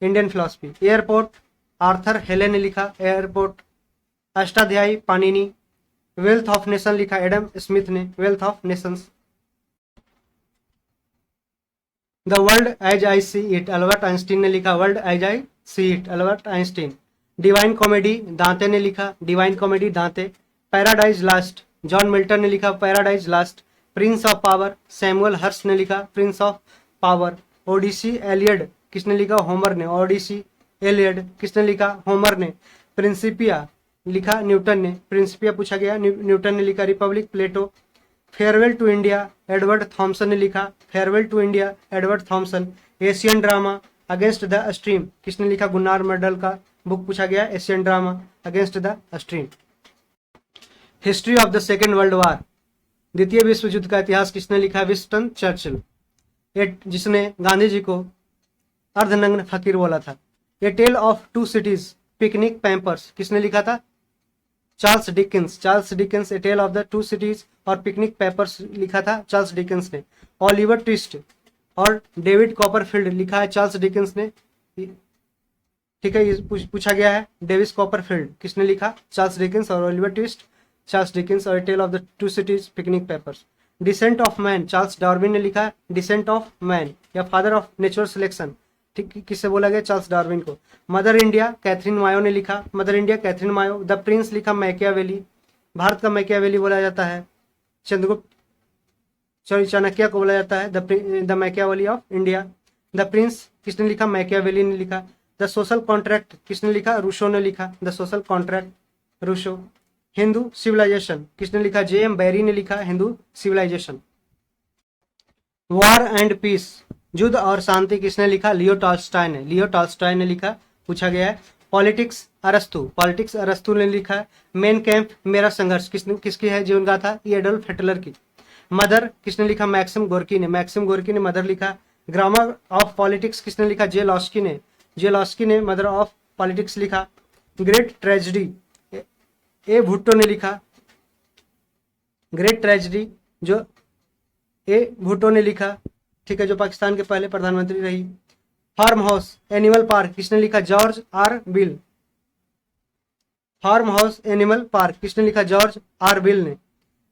Indian philosophy. Airport Arthur Hailey ने लिखा। Airport. Ashtadhyayi Panini. Wealth of nation लिखा एडम स्मिथ ने। Wealth of nations. The world as I see it Albert Einstein ने लिखा। World as I see it Albert Einstein. Divine comedy Dante ने लिखा। Divine comedy Dante. Paradise lost John Milton ने लिखा। Paradise lost. Prince of power Samuel Hurst ने लिखा। Prince of power. Odyssey Iliad किसने लिखा? होमर ने। ओडिसी एलियड किसने लिखा? होमर ने। प्रिंसिपिया लिखा न्यूटन ने। प्रिंसिपिया पूछा गया, न्यूटन ने लिखा। Republic Plato. Farewell to India Edward Thomson ने लिखा। Farewell to India Edward Thomson. Asian drama against the stream किसने लिखा? गुन्नार मर्डल का बुक पूछा गया Asian drama against the stream. History of the second world war द्वितीय विश्व युद्ध का इतिहास किसने लिखा? विंस्टन चर्चिल, जिसने गांधी जी को अर्धनग्न फकीर बोला था। A tale of two cities picnic pampers किसने लिखा था? Charles Dickens. Charles Dickens. A tale of the two cities और पिकनिक पेपर्स लिखा था चार्ल्स डिकेंस ने। ऑलिवर ट्विस्ट और डेविड कॉपरफील्ड लिखा है चार्ल्स डिकेंस ने, ठीक है। ये पूछा गया है डेविस कॉपरफील्ड किसने लिखा? Charles Dickens. और ऑलिवर ट्विस्ट चार्ल्स डिकेंस। और a tale of the two cities picnic papers. Descent of man Charles Darwin ने लिखा। डिसेंट ऑफ मैन या फादर ऑफ नेचुरल सिलेक्शन, ठीक, किससे बोला गया? चार्ल्स डार्विन को। मदर इंडिया कैथरीन मायो ने लिखा। Mother India Katherine Mayo. The prince लिखा मैकियावेली। भारत का मैकियावेली बोला जाता है चंद्रगुप्त, चाणक्य को बोला जाता है the Machiavelli of India. The Prince किसने लिखा? मैकियावेली ने लिखा। द सोशल कॉन्ट्रैक्ट किसने लिखा? रूशो ने लिखा। The social contract Rousseau. Hindu civilisation किसने लिखा? जे एम बैरी ने लिखा Hindu civilisation. War and peace युद्ध और शांति किसने लिखा? लियो टॉल्स्टॉय ने। लियो टॉल्स्टॉय ने लिखा। पूछा गया है पॉलिटिक्स अरस्तु। पॉलिटिक्स अरस्तु ने लिखा है। मेन कैंप मेरा संघर्ष किसकी है जीवन गाथा? ये एडोल्फ हिटलर की। मदर किसने लिखा? मैक्सिम गोर्की ने। मैक्सिम गोर्की ने मदर लिखा। ग्रामर ऑफ पॉलिटिक्स किसने लिखा? जे लॉस्की ने। जे लॉस्की ने मदर ऑफ पॉलिटिक्स लिखा। ग्रेट ट्रेजेडी ए भुट्टो ने लिखा। ग्रेट ट्रेजेडी जो ए भुट्टो ने लिखा, ठीक है, जो पाकिस्तान के पहले प्रधानमंत्री रही। फार्म हाउस एनिमल पार्क किसने लिखा? जॉर्ज आर बिल। फार्म हाउस एनिमल पार्क किसने लिखा? जॉर्ज आर बिल ने।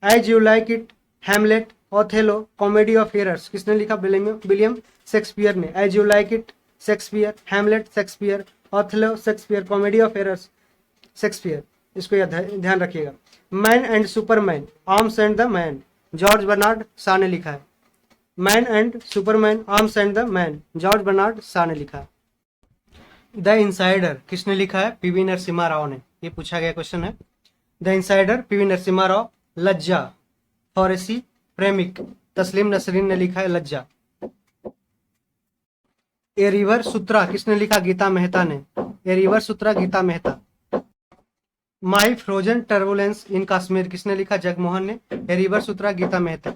As you like it Hamlet Othello comedy of errors किसने लिखा? विलियम शेक्सपियर ने। As you like it Shakespeare, Hamlet Shakespeare, Othello Shakespeare, comedy of errors Shakespeare. इसको ध्यान रखिएगा। Man and superman arms and the man George Bernard Shaw ने लिखा है। Man and superman arms and the man George Bernard Shaw ने लिखा है। The insider किसने लिखा है? पीवी नरसिम्हा राव ने। ये पूछा गया क्वेश्चन है। The insider PV Narasimha Rao. लज्जा फॉरेसी प्रेमिक तस्लीम नसरीन ने लिखा है लज्जा। ए रिवर सूत्रा किसने लिखा? गीता मेहता ने। A river sutra Gita Mehta. My frozen turbulence in Kashmir किसने लिखा? जगमोहन ने। A river sutra Gita Mehta.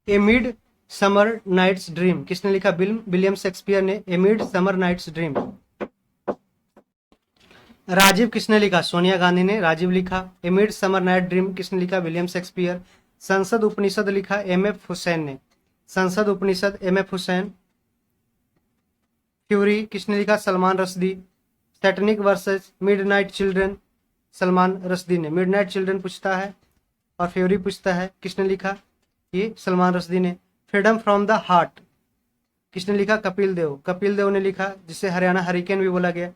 A midsummer night's dream किसने लिखा? विलियम शेक्सपियर ने। A midsummer night's dream. Rajiv किसने लिखा? सोनिया गांधी ने राजीव लिखा। A midsummer night dream किसने लिखा? William Shakespeare. संसद उपनिषद लिखा एम एफ हुसैन ने। Sansad Upanishad M F Hussain. Fury किसने लिखा? Salman Rushdie. Satanic verses midnight children Salman Rushdie ने। मिडनाइट चिल्ड्रन पूछता है और फ्यूरी पूछता है, किसने लिखा? ये सलमान रश्दी ने। फ्रीडम फ्रॉम द हार्ट किसने लिखा? कपिल देव। कपिल देव ने लिखा, जिसे हरियाणा हरिकेन भी बोला गया।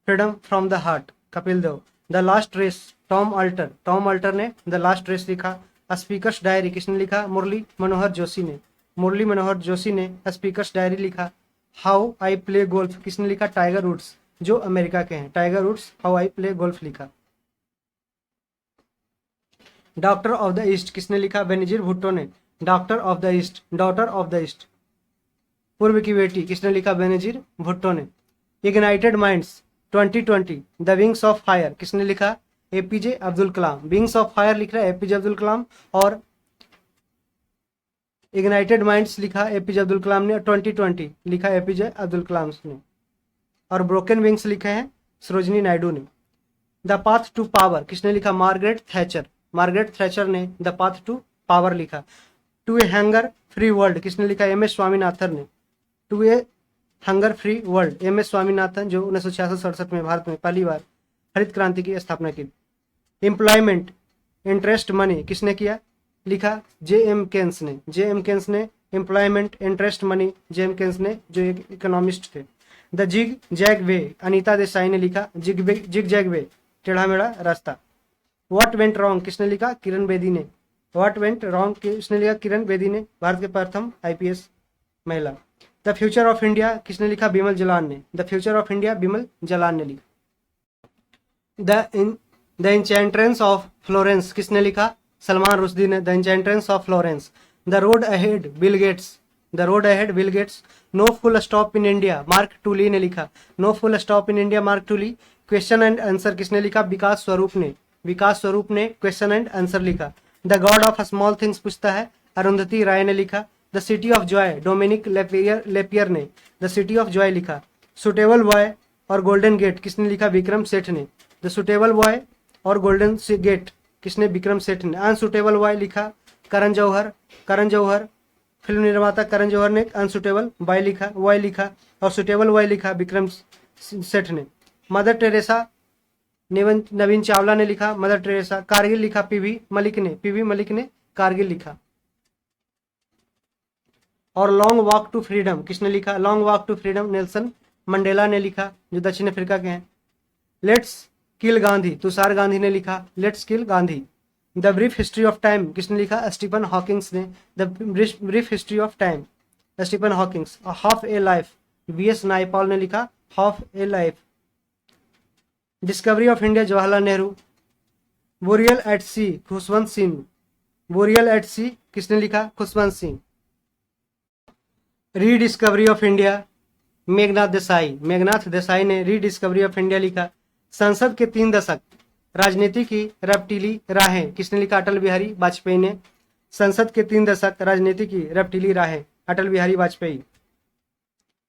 Freedom from the heart Kapil Dev. The last race Tom Alter. Tom Alter ने द लास्ट रेस लिखा। स्पीकर्स डायरी किसने लिखा? मुरली मनोहर जोशी ने। मुरली मनोहर जोशी ने स्पीकर्स डायरी लिखा। हाउ आई प्ले गोल्फ किसने लिखा? टाइगर वुड्स, जो अमेरिका के हैं। Tiger Woods how I play golf लिखा। डॉक्टर ऑफ द ईस्ट किसने लिखा? बेनजीर भुट्टो ने। Doctor of the east, daughter of the east, पूर्व की बेटी किसने लिखा? बेनजीर भुट्टो ने। Ignited minds 2020 the wings of fire किसने लिखा? APJ Abdul Kalam. Wings of fire लिख रहा है एपीजे अब्दुल कलाम और इग्नाइटेड माइंड्स लिखा एपीजे अब्दुल कलाम ने। 2020 लिखा एपीजे अब्दुल कलाम ने। और ब्रोकन विंग्स लिखे हैं सरोजिनी नायडू ने। द पाथ टू पावर किसने लिखा? Margaret Thatcher. मार्गरेट थैचर ने द पाथ टू पावर लिखा। To a hunger free world किसने लिखा? एम एस स्वामीनाथन ने। To a hunger free world M S Swaminathan, जो 1966-67 में भारत में पहली बार हरित क्रांति की स्थापना की। एम्प्लॉयमेंट इंटरेस्ट मनी किसने किया? लिखा जे एम केन्स ने। जे एम केन्स ने एम्प्लॉयमेंट इंटरेस्ट मनी, जे एम केन्स ने, जो एक इकोनॉमिस्ट थे। द जिग जैग वे अनीता देसाई ने लिखा। जिग जैग वे टेढ़ा मेढ़ा रास्ता। व्हाट वेंट रॉन्ग किसने लिखा? किरण बेदी ने। व्हाट वेंट रॉन्ग किसने लिखा? किरण बेदी ने, भारत के प्रथम आईपीएस महिला। द फ्यूचर ऑफ इंडिया किसने लिखा? बिमल जलान ने। The future of India Bimal Jalan ने लिखा। द इंचेंट्रेंस ऑफ फ्लोरेंस किसने लिखा? सलमान रुश्दी ने। The enchantress of Florence. The road ahead Bill Gates. The road ahead Bill Gates. No full stop in India Mark Tully ने लिखा। No full stop in India Mark Tully. Question and answer किसने लिखा? विकास स्वरूप ने। विकास स्वरूप ने question and answer लिखा। The god of small things पूछता है, अरुंधति राय ने लिखा। The city of joy Dominique Lapierre ने द सिटी ऑफ जॉय लिखा। सुटेबल बॉय और गोल्डन गेट किसने लिखा? विक्रम सेठ ने। द सुटेबल बॉय और गोल्डन गेट किसने? विक्रम सेठ ने। अनसुटेबल बॉय लिखा करण जौहर। करण जौहर फिल्म निर्माता करण जौहर ने अनसुटेबल बॉय लिखा और सुटेबल बॉय लिखा विक्रम सेठ ने। मदर टेरेसा नवीन चावला ने लिखा मदर टेरेसा। कारगिल लिखा पीवी मलिक ने कारगिल लिखा। और लॉन्ग वॉक टू फ्रीडम किसने लिखा? Long walk to freedom Nelson Mandela ने लिखा, जो दक्षिण अफ्रीका के हैं। लेट्स किल गांधी तुषार गांधी ने लिखा। Let's kill Gandhi. The brief history of time किसने लिखा? स्टीफन हॉकिंग्स ने। The brief history of time Stephen Hawkings. Half a life BS Naipaul ने लिखा। Half a life. Discovery of India Jawaharlal Nehru. Burial at sea Khushwant Singh. Burial at sea किसने लिखा? Khushwant Singh. Rediscovery of India Meghnath Desai ने rediscovery of India लिखा। संसद के 3 दशक राजनीति की रपटीली राहें किसने लिखा? अटल बिहारी वाजपेयी ने। संसद के 3 दशक राजनीति की रपटीली राहें अटल बिहारी वाजपेयी।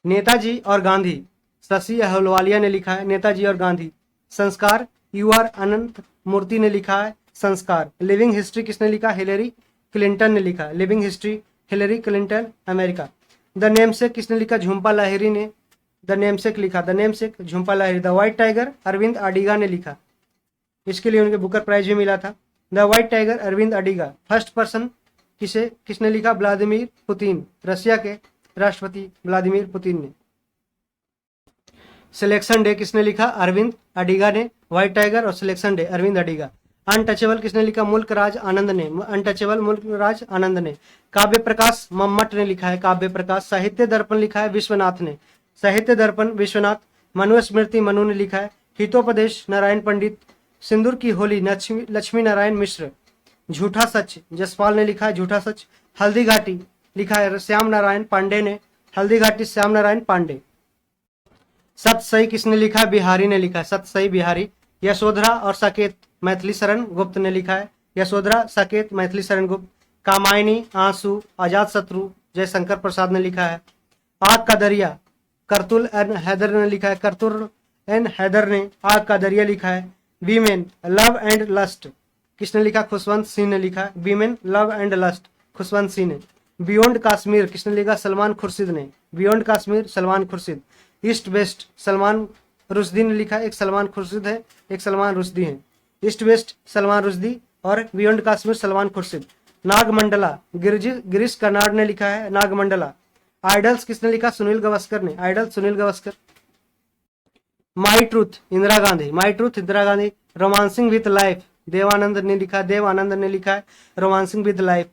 नेताजी और गांधी शशि अहलुवालिया ने लिखा है। नेताजी और गांधी। संस्कार यूआर अनंत मूर्ति ने लिखा है संस्कार। लिविंग हिस्ट्री किसने लिखा? हिलेरी क्लिंटन ने लिखा। Living history Hillary Clinton America. The namesake किसने लिखा? झुम्पा लाहिरी ने द नेमसेक लिखा। The namesake Jhumpa Lahiri. The white tiger Arvind Adiga ने लिखा। इसके लिए उनके बुकर प्राइज भी मिला था। The white tiger Arvind Adiga. First person किसने लिखा? व्लादिमीर पुतिन, रशिया के राष्ट्रपति व्लादिमीर पुतिन ने। सिलेक्शन डे किसने लिखा? अरविंद अडिगा ने। व्हाइट टाइगर और selection day Aravind Adiga. Untouchable किसने लिखा? मुल्क राज आनंद ने। अनटचेबल मुल्क राज आनंद ने। काव्य प्रकाश मम्मट ने लिखा है काव्य प्रकाश। साहित्य दर्पण लिखा है विश्वनाथ ने। साहित्य दर्पण विश्वनाथ। मनुस्मृति मनु ने लिखा है। हितोपदेश नारायण पंडित। सिंदूर की होली लक्ष्मी नारायण मिश्र। झूठा सच जसपाल ने लिखा है झूठा सच। हल्दी घाटी लिखा है श्याम नारायण पांडे ने। हल्दी घाटी श्याम नारायण पांडे। सत सही किसने लिखा? बिहारी ने लिखा। सत सही बिहारी। यशोधरा और साकेत मैथिली शरण गुप्त ने लिखा है। यशोधरा, साकेत, मैथिली शरण गुप्त। कामायनी, आंसू, आजाद शत्रु, जयशंकर प्रसाद ने लिखा है। आग का दरिया, करतुल एन हैदर ने लिखा है। करतुल एन हैदर ने आग का दरिया लिखा है। वीमेन, लव एंड लस्ट, किसने लिखा? खुशवंत सिंह ने लिखा है। Women, love and lust, Khushwant Singh ने। बियॉन्ड कश्मीर, किसने लिखा? सलमान खुर्शीद ने। Beyond Kashmir, Salman Khurshid. East west, Salman Rushdie ने लिखा है। एक सलमान खुर्शीद है, एक सलमान रुश्दी है। ईस्ट वेस्ट, सलमान रुश्दी, और बियॉन्ड कश्मीर, सलमान खुर्शीद। नागमंडला, गिरीश कर्नाड ने लिखा है। नागमंडला। आइडल्स, किसने लिखा? सुनील गावस्कर ने। Idol, Sunil Gavaskar. My truth, Indira Gandhi. My truth, Indira Gandhi. Romancing with life, Devanand ने लिखा। देवानंद ने लिखा है romancing with life.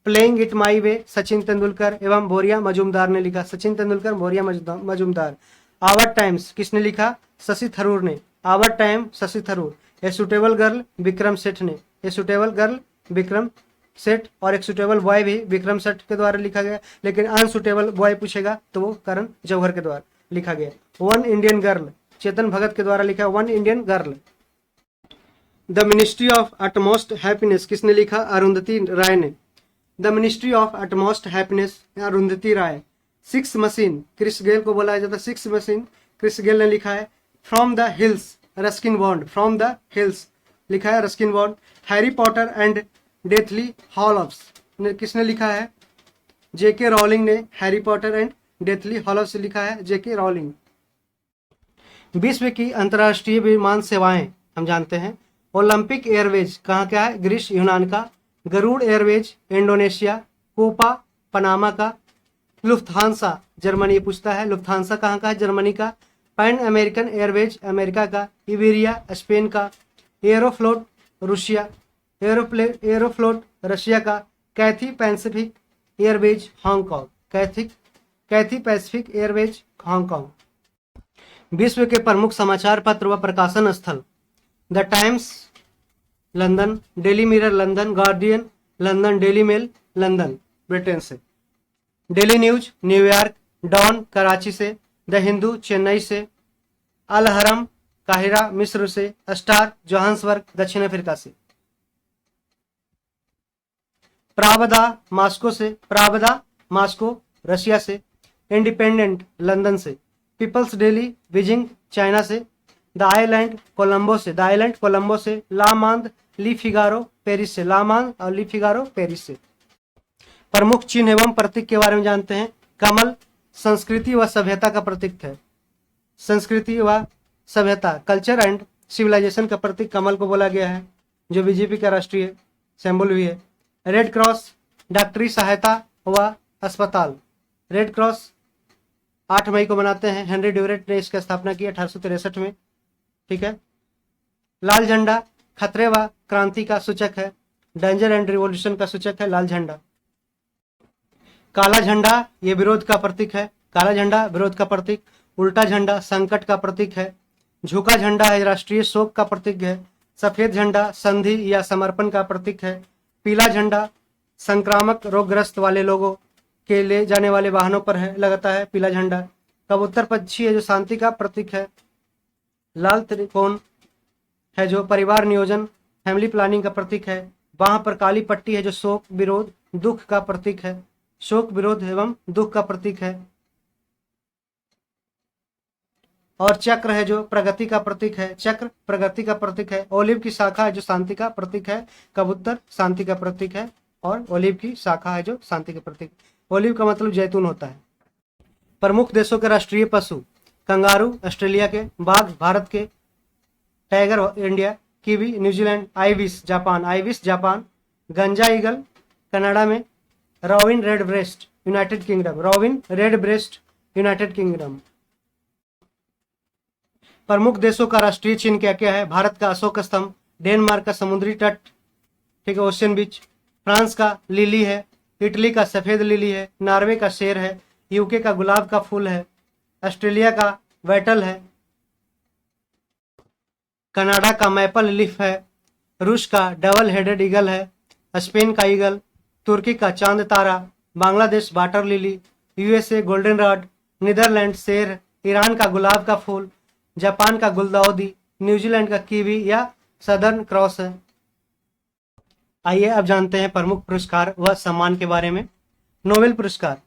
Playing it my way, Sachin Tendulkar एवं बोरिया मजूमदार ने लिखा। सचिन तेंदुलकर, बोरिया मजूमदार। आवर टाइम्स, किसने लिखा? शशि थरूर ने। Our time, Shashi Tharoor. A suitable girl, Vikram Seth ने। ए सुटेबल गर्ल, विक्रम सेठ, और एक सुटेबल बॉय भी विक्रम सेठ के द्वारा लिखा गया, लेकिन अनसुटेबल बॉय पूछेगा तो वो करण जौहर के द्वारा लिखा गया। One Indian girl, Chetan Bhagat के द्वारा लिखा। One Indian girl. The ministry of utmost happiness, किसने लिखा? अरुंधति राय ने। The ministry of utmost happiness, Arundhati Roy. Six machine, Chris Gayle को बोला जाता है सिक्स मशीन, क्रिस गेल ने लिखा है। From the hills, Ruskin Bond. From the hills लिखा है Ruskin Bond. Harry Potter and deathly hallows ने किसने लिखा है? जेके रॉलिंग ने। Harry Potter and deathly hallows लिखा है जेके रॉलिंग। विश्व की अंतर्राष्ट्रीय विमान सेवाएं हम जानते हैं। ओलंपिक एयरवेज कहाँ का है? ग्रीस, यूनान का। Garuda airways, Indonesia. Copa, Panama का। लुफ्थांसा, जर्मनी पूछता है। लुफ्थांसा कहाँ का है? जर्मनी का। पैन अमेरिकन एयरवेज, अमेरिका का। इबेरिया, स्पेन का। Aeroflot, Russia. एरोफ्लोट, रशिया का। Cathay Pacific Airways, Hong Kong. Cathay Pacific Airways, Hong Kong. विश्व के प्रमुख समाचार पत्र व प्रकाशन स्थल। The Times, London. Daily Mirror, London. Guardian, London. Daily Mail, London, Britain से। Daily News, New York. Dawn, Karachi से। द हिंदू, चेन्नई से। अल हरम, काहिरा, मिस्र से। स्टार, जोहान्सबर्ग, दक्षिण अफ्रीका से। प्रावदा, मॉस्को से। प्रावदा, मॉस्को, रशिया से। इंडिपेंडेंट, लंदन से। पीपल्स डेली, बीजिंग, चाइना से। द आइलैंड, कोलंबो से। द आइलैंड, कोलंबो से। ला मांद, ली फिगारो, पेरिस से। ला मांद और ली फिगारो, पेरिस से। प्रमुख चिन्ह एवं प्रतीक के बारे में जानते हैं। कमल, संस्कृति व सभ्यता का प्रतीक है। संस्कृति व सभ्यता, कल्चर एंड सिविलाइजेशन का प्रतीक कमल को बोला गया है, जो बीजेपी का राष्ट्रीय सिंबल भी है। रेड क्रॉस, डॉक्टरी सहायता व अस्पताल। रेड क्रॉस 8 मई को मनाते हैं। हेनरी ड्यूरेट ने इसकी स्थापना की 1863 में। ठीक है। लाल झंडा खतरे व क्रांति का सूचक है। डेंजर एंड रिवॉल्यूशन का सूचक है लाल झंडा। काला झंडा ये विरोध का प्रतीक है। काला झंडा विरोध का प्रतीक। उल्टा झंडा संकट का प्रतीक है। झुका झंडा है राष्ट्रीय शोक का प्रतीक है। सफेद झंडा संधि या समर्पण का प्रतीक है। पीला झंडा संक्रामक रोगग्रस्त वाले लोगों के ले जाने वाले वाहनों पर है लगाता है पीला झंडा। कबूतर पक्षी है जो शांति का प्रतीक है। लाल त्रिकोण है जो परिवार नियोजन फैमिली प्लानिंग का प्रतीक है। वहां पर काली पट्टी है जो शोक विरोध दुख का प्रतीक है। शोक विरोध एवं दुख का प्रतीक है। और चक्र है जो प्रगति का प्रतीक है। चक्र प्रगति का प्रतीक है। ओलिव की शाखा है जो शांति का प्रतीक है। कबूतर शांति का प्रतीक है और ओलिव की शाखा है जो शांति का प्रतीक। ओलिव का मतलब जैतून होता है। प्रमुख देशों के राष्ट्रीय पशु कंगारू ऑस्ट्रेलिया के, बाघ भारत के, tiger India, kiwi New Zealand, ibis Japan, गंजा ईगल कनाडा में, robin red breast United kingdom. Robin red breast United kingdom. प्रमुख देशों का राष्ट्रीय चिन्ह क्या क्या है? भारत का अशोक स्तंभ, डेनमार्क का समुद्री तट, ठीक है, ओशियन बीच, फ्रांस का लिली है, इटली का सफेद लिली है, नॉर्वे का शेर है, यूके का गुलाब का फूल है, ऑस्ट्रेलिया का बैटल है, कनाडा का मैपल लीफ है, रूस का डबल हेडेड ईगल है, स्पेन का ईगल, तुर्की का चांद तारा, Bangladesh water lily, USA golden rod, Netherland शेर, ईरान का गुलाब का फूल, जापान का गुलदाउदी, न्यूजीलैंड का कीवी या सदर्न क्रॉस है। आइए अब जानते हैं प्रमुख पुरस्कार व सम्मान के बारे में। नोबेल पुरस्कार,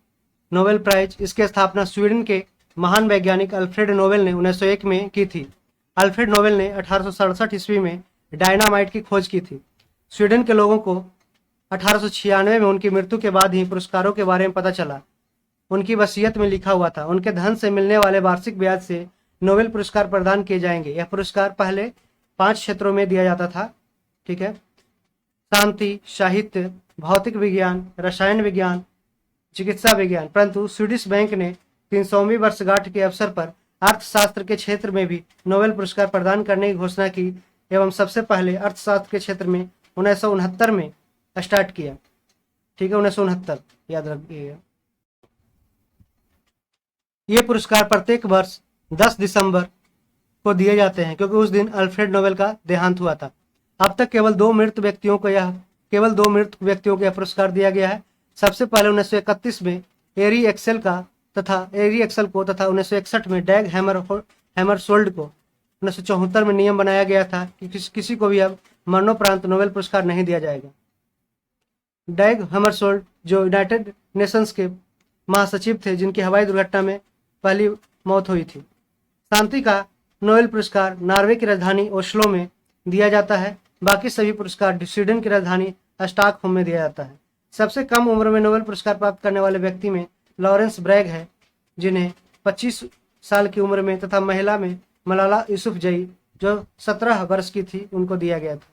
नोबेल प्राइज, इसकी स्थापना स्वीडन के महान वैज्ञानिक अल्फ्रेड नोबेल ने 1901 में की थी। अल्फ्रेड नोबेल ने 1867 ईस्वी में डायनामाइट की खोज की थी। स्वीडन के लोगों को 1896 में उनकी मृत्यु के बाद ही पुरस्कारों के बारे में पता चला। उनकी वसीयत में लिखा हुआ था उनके धन से मिलने वाले वार्षिक ब्याज से नोबेल पुरस्कार प्रदान किए जाएंगे। यह पुरस्कार पहले 5 क्षेत्रों में दिया जाता था, ठीक है, शांति, साहित्य, भौतिक विज्ञान, रसायन विज्ञान, चिकित्सा विज्ञान। परंतु स्वीडिश बैंक ने 300वीं वर्षगांठ के अवसर पर अर्थशास्त्र के क्षेत्र में भी नोबेल पुरस्कार प्रदान करने की घोषणा की एवं सबसे पहले अर्थशास्त्र के क्षेत्र में 1969 में स्टार्ट किया, ठीक है, 1969 याद रखिएगा। ये पुरस्कार प्रत्येक वर्ष 10 दिसंबर को दिए जाते हैं क्योंकि उस दिन अल्फ्रेड नोबेल का देहांत हुआ था। अब तक केवल दो मृत व्यक्तियों को यह पुरस्कार दिया गया है। सबसे पहले 1931 में एरी एक्सेल को तथा 1961 में डैग हैमरशोल्ड को 1974 में नियम बनाया गया था कि किसी को भी अब मरणोपरांत नोबेल पुरस्कार नहीं दिया जाएगा। डैग हैमरशोल्ड जो यूनाइटेड नेशंस के महासचिव थे, जिनकी हवाई दुर्घटना में पहली मौत हुई थी। शांति का नोबेल पुरस्कार नॉर्वे की राजधानी ओस्लो में दिया जाता है। बाकी सभी पुरस्कार स्वीडन की राजधानी स्टॉकहोम में दिया जाता है। सबसे कम उम्र में नोबेल पुरस्कार प्राप्त करने वाले व्यक्ति में लॉरेंस ब्रैग है, जिन्हें 25 साल की उम्र में, तथा महिला में मलाला यूसुफजई जो 17 वर्ष की थी, उनको दिया गया था।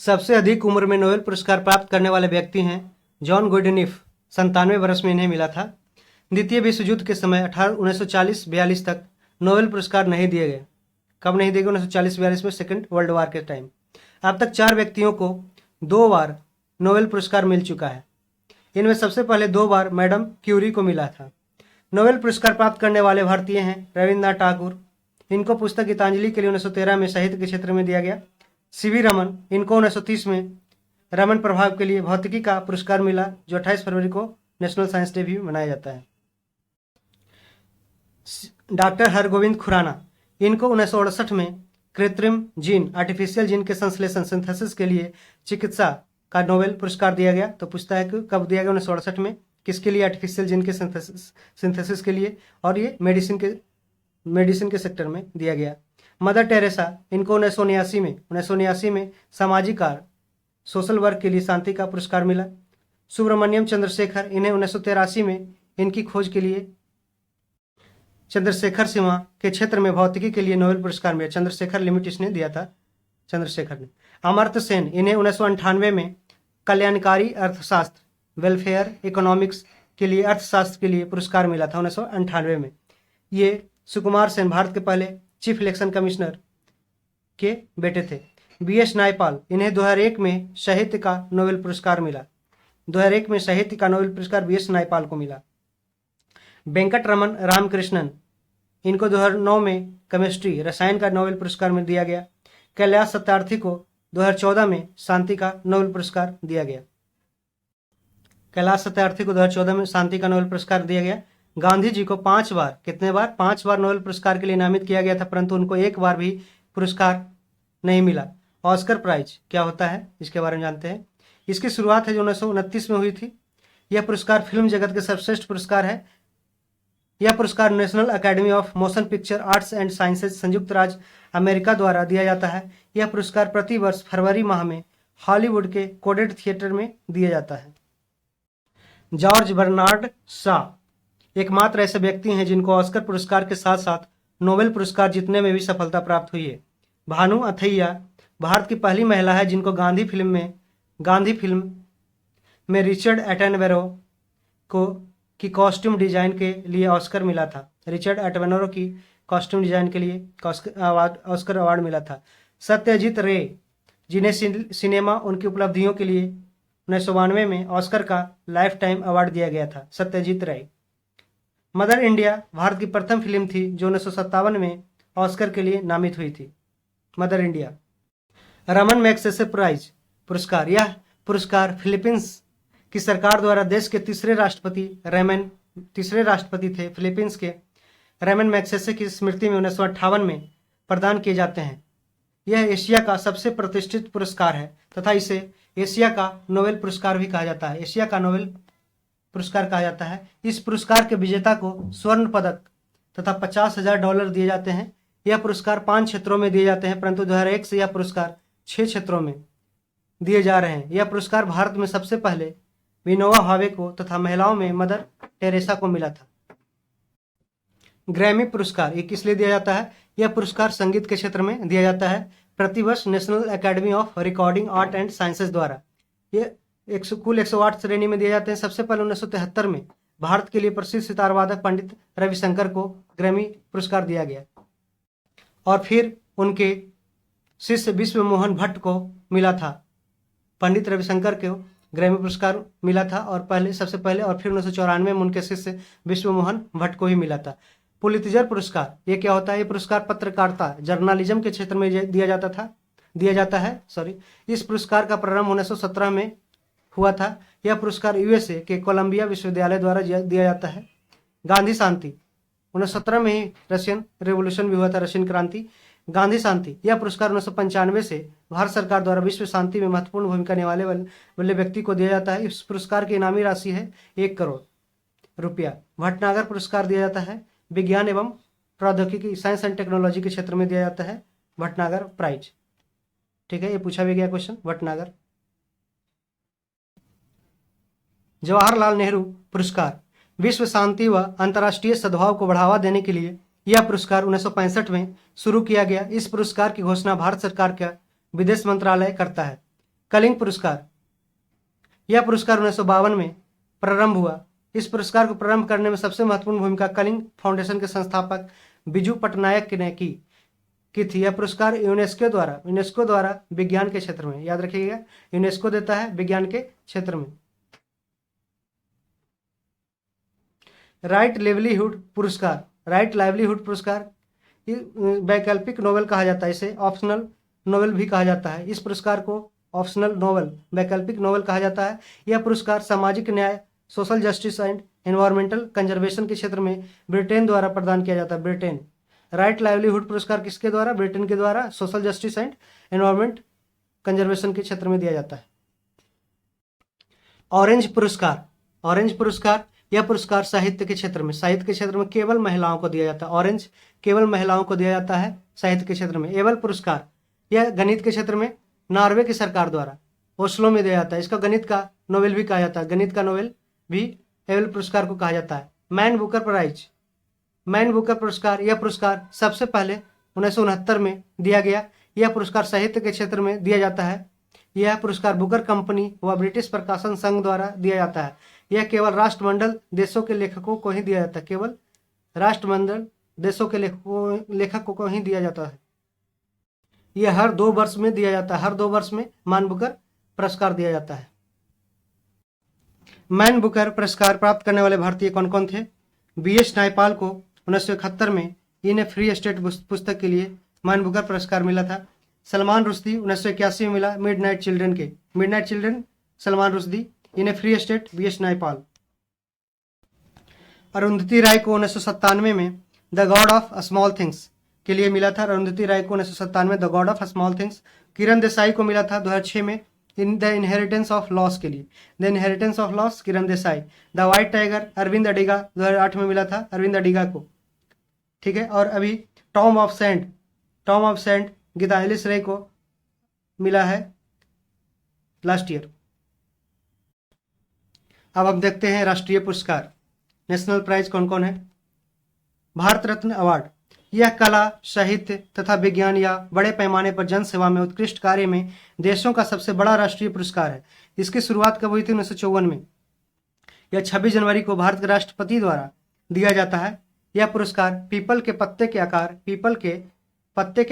सबसे अधिक उम्र में नोबेल पुरस्कार प्राप्त करने वाले व्यक्ति हैं जॉन गुडनिफ, 97 वर्ष में इन्हें मिला था। द्वितीय विश्व युद्ध के समय 1940-42 तक नोबेल पुरस्कार नहीं दिए गए। कब नहीं दिए गए? 1940-42 में, सेकेंड वर्ल्ड वॉर के टाइम। अब तक 4 व्यक्तियों को 2 बार नोबेल पुरस्कार मिल चुका है। इनमें सबसे पहले 2 बार मैडम क्यूरी को मिला था। नोबेल पुरस्कार प्राप्त करने वाले भारतीय हैं रविन्द्रनाथ ठाकुर, इनको पुस्तक गीतांजलि के लिए 1913 में साहित्य के क्षेत्र में दिया गया। सीवी रमन, इनको 1930 में रमन प्रभाव के लिए भौतिकी का पुरस्कार मिला, जो 28 फरवरी को नेशनल साइंस डे भी मनाया जाता है। डॉक्टर हरगोविंद खुराना, इनको 1968 में कृत्रिम जीन, आर्टिफिशियल जीन के संश्लेषण, सिंथेसिस के लिए चिकित्सा का नोबेल पुरस्कार दिया गया। तो पूछता है कि कब दिया गया? 1968 में। किसके लिए? आर्टिफिशियल जीन के सिंथेसिस के लिए, और ये मेडिसिन के सेक्टर में दिया गया। मदर टेरेसा, इनको 1979 में सामाजिक कार्य, सोशल वर्क के लिए शांति का पुरस्कार मिला। सुब्रमण्यम चंद्रशेखर, इन्हें 1983 में इनकी खोज के लिए चंद्रशेखर सीमा के क्षेत्र में भौतिकी के लिए नोबेल पुरस्कार मिला। चंद्रशेखर लिमिट इसने दिया था, चंद्रशेखर ने। अमर्त्य सेन, इन्हें 1998 में कल्याणकारी अर्थशास्त्र, वेलफेयर इकोनॉमिक्स के लिए, अर्थशास्त्र के लिए पुरस्कार मिला था 1998 में। ये सुकुमार सेन, भारत के पहले चीफ इलेक्शन कमिश्नर के बेटे थे। BS नायपाल, इन्हें 2001 में साहित्य का नोबेल पुरस्कार मिला। 2001 में साहित्य का नोबेल पुरस्कार BS नायपाल को मिला। वेंकट रमन रामकृष्णन, इनको 2009 में केमिस्ट्री, रसायन का नोबेल पुरस्कार में दिया गया। कैलाश सत्यार्थी को 2014 में शांति का नोबेल पुरस्कार दिया गया। कैलाश सत्यार्थी को 2014 में शांति का नोबेल पुरस्कार दिया गया। गांधी जी को 5 बार, कितने बार? 5 बार नोबेल पुरस्कार के लिए नामित किया गया था, परंतु उनको 1 बार भी पुरस्कार नहीं मिला। ऑस्कर प्राइज क्या होता है, इसके बारे में जानते हैं। इसकी शुरुआत है जो 1929 में हुई थी। यह पुरस्कार फिल्म जगत के सर्वश्रेष्ठ पुरस्कार है। यह पुरस्कार national academy of motion picture arts and sciences, संयुक्त राज्य अमेरिका द्वारा दिया जाता है। यह पुरस्कार प्रति वर्ष फरवरी माह में हॉलीवुड के कोडेड थिएटर में दिया जाता है। जॉर्ज बर्नार्ड शॉ एकमात्र ऐसे व्यक्ति हैं जिनको ऑस्कर पुरस्कार के साथ साथ नोबेल पुरस्कार जीतने में भी सफलता प्राप्त हुई है। भानु अथैया भारत की पहली महिला है जिनको गांधी फिल्म में रिचर्ड एटनबरो की कॉस्ट्यूम डिजाइन के लिए ऑस्कर मिला था। रिचर्ड एटनबरो की कॉस्ट्यूम डिजाइन के लिए ऑस्कर अवार्ड मिला था। सत्यजीत रे, जिन्हें सिनेमा उनकी उपलब्धियों के लिए 1992 में ऑस्कर का लाइफ टाइम अवार्ड दिया गया था। सत्यजीत रे। मदर इंडिया भारत की प्रथम फिल्म थी जो 1957 में ऑस्कर के लिए नामित हुई थी। Mother India. Raman Magsaysay prize पुरस्कार, यह पुरस्कार फिलीपींस की सरकार द्वारा देश के तीसरे राष्ट्रपति थे फिलीपींस के रमन मैग्सेसे की स्मृति में 1958 में प्रदान किए जाते हैं। यह एशिया का सबसे प्रतिष्ठित पुरस्कार है तथा इसे एशिया का नोबेल पुरस्कार भी कहा जाता है। एशिया का नोबेल पुरस्कार कहा जाता है। इस पुरस्कार के विजेता को स्वर्ण पदक तथा $50,000 दिए जाते हैं। यह पुरस्कार 5 क्षेत्रों में दिए जाते हैं, परंतु 2001 से यह पुरस्कार 6 क्षेत्रों में दिए जा रहे हैं। यह पुरस्कार भारत में सबसे पहले विनोबा भावे को तथा महिलाओं में मदर टेरेसा को मिला था। ग्रैमी पुरस्कार ये किस लिए दिया जाता है? यह पुरस्कार संगीत के क्षेत्र में दिया जाता है प्रतिवर्ष national academy of recording art and sciences द्वारा। ये कुल 108 श्रेणी में दिए जाते हैं। सबसे पहले 1973 में भारत के लिए प्रसिद्ध सितार वादक पंडित रविशंकर को ग्रैमी पुरस्कार दिया गया और फिर उनके शिष्य विश्व मोहन भट्ट को मिला था। पंडित रविशंकर को ग्रैमी पुरस्कार मिला था और सबसे पहले और फिर 1994 में उनके शिष्य विश्व मोहन भट्ट को ही मिला था। पुलित्जर पुरस्कार ये क्या होता है? ये पुरस्कार पत्रकारिता जर्नलिज्म के क्षेत्र में दिया जाता है। इस पुरस्कार का प्रारंभ 1917 में हुआ था। यह पुरस्कार यूएसए के कोलंबिया विश्वविद्यालय द्वारा दिया जाता है। गांधी शांति 1917 में ही रशियन रेवोल्यूशन भी हुआ था, रशियन क्रांति। गांधी शांति यह पुरस्कार 1995 से भारत सरकार द्वारा विश्व शांति में महत्वपूर्ण भूमिका निभाने वाले व्यक्ति को दिया जाता है। इस पुरस्कार की इनामी राशि है 1 करोड़ रुपया। भटनागर पुरस्कार दिया जाता है विज्ञान एवं प्रौद्योगिकी साइंस एंड टेक्नोलॉजी के क्षेत्र में दिया जाता है भटनागर प्राइज। ठीक है, ये पूछा भी गया क्वेश्चन भटनागर। जवाहरलाल नेहरू पुरस्कार विश्व शांति व अंतर्राष्ट्रीय सद्भाव को बढ़ावा देने के लिए यह पुरस्कार 1965 में शुरू किया गया। इस पुरस्कार की घोषणा भारत सरकार का विदेश मंत्रालय करता है। कलिंग पुरस्कार यह पुरस्कार 1952 में प्रारंभ हुआ। इस पुरस्कार को प्रारंभ करने में सबसे महत्वपूर्ण भूमिका कलिंग फाउंडेशन के संस्थापक बिजू पटनायक ने की थी। यह पुरस्कार यूनेस्को द्वारा विज्ञान के क्षेत्र में, याद रखिएगा, यूनेस्को देता है विज्ञान के क्षेत्र में। राइट लाइवलीहुड पुरस्कार वैकल्पिक नोबेल कहा जाता है। इसे ऑप्शनल नोबेल भी कहा जाता है। इस पुरस्कार को ऑप्शनल नोबेल, वैकल्पिक नोबेल कहा जाता है। यह पुरस्कार सामाजिक न्याय, social justice and environmental conservation के क्षेत्र में ब्रिटेन द्वारा प्रदान किया जाता है। ब्रिटेन राइट लाइवलीहुड पुरस्कार किसके द्वारा? ब्रिटेन के द्वारा social justice and environment conservation के क्षेत्र में दिया जाता है। ऑरेंज पुरस्कार यह पुरस्कार साहित्य के क्षेत्र में केवल महिलाओं को दिया जाता है। ऑरेंज केवल महिलाओं को दिया जाता है साहित्य के क्षेत्र में। एबल पुरस्कार यह गणित के क्षेत्र में नॉर्वे की सरकार द्वारा ओस्लो में दिया जाता है। इसका गणित का नोबेल भी कहा जाता है। गणित का नोबेल भी एबल पुरस्कार को कहा जाता है। मैन बुकर पुरस्कार यह पुरस्कार सबसे पहले 1969 में दिया गया। यह पुरस्कार साहित्य के क्षेत्र में दिया जाता है। यह पुरस्कार बुकर कंपनी व ब्रिटिश प्रकाशन संघ द्वारा दिया जाता है। यह केवल राष्ट्रमंडल देशों के लेखकों को ही दिया जाता है। केवल राष्ट्रमंडल देशों के लेखकों को ही दिया जाता है। यह हर 2 वर्ष में दिया जाता है। हर 2 वर्ष में मैन बुकर पुरस्कार दिया जाता है। मैन बुकर पुरस्कार प्राप्त करने वाले भारतीय कौन कौन थे? BS नायपाल को 1971 में इन ए फ्री स्टेट पुस्तक के लिए मैन बुकर पुरस्कार मिला था। सलमान रुश्दी 1981 में मिला midnight children Salman Rushdie. In a free state BS Naipaul. Arundhati Roy को 1997 में the god of small things के लिए मिला था। अरुंधति राय को 1997 में the god of small things. Kiran Desai को मिला था 2006 में in the inheritance of loss के लिए। The inheritance of loss Kiran Desai. The white tiger Arvind Adiga 2008 में मिला था अरविंद अडिगा को। ठीक है, और अभी टॉम ऑफ सैंड गीता एलिस रे को मिला है लास्ट ईयर। अब हम देखते हैं राष्ट्रीय पुरस्कार, नेशनल प्राइज कौन कौन है। भारत रत्न अवार्ड यह कला, साहित्य तथा विज्ञान या बड़े पैमाने पर जन सेवा में उत्कृष्ट कार्य में देशों का सबसे बड़ा राष्ट्रीय पुरस्कार है। इसकी शुरुआत कब हुई थी? 1954 में। यह 26 जनवरी को भारत के राष्ट्रपति द्वारा दिया जाता है। यह पुरस्कार पीपल के पत्ते के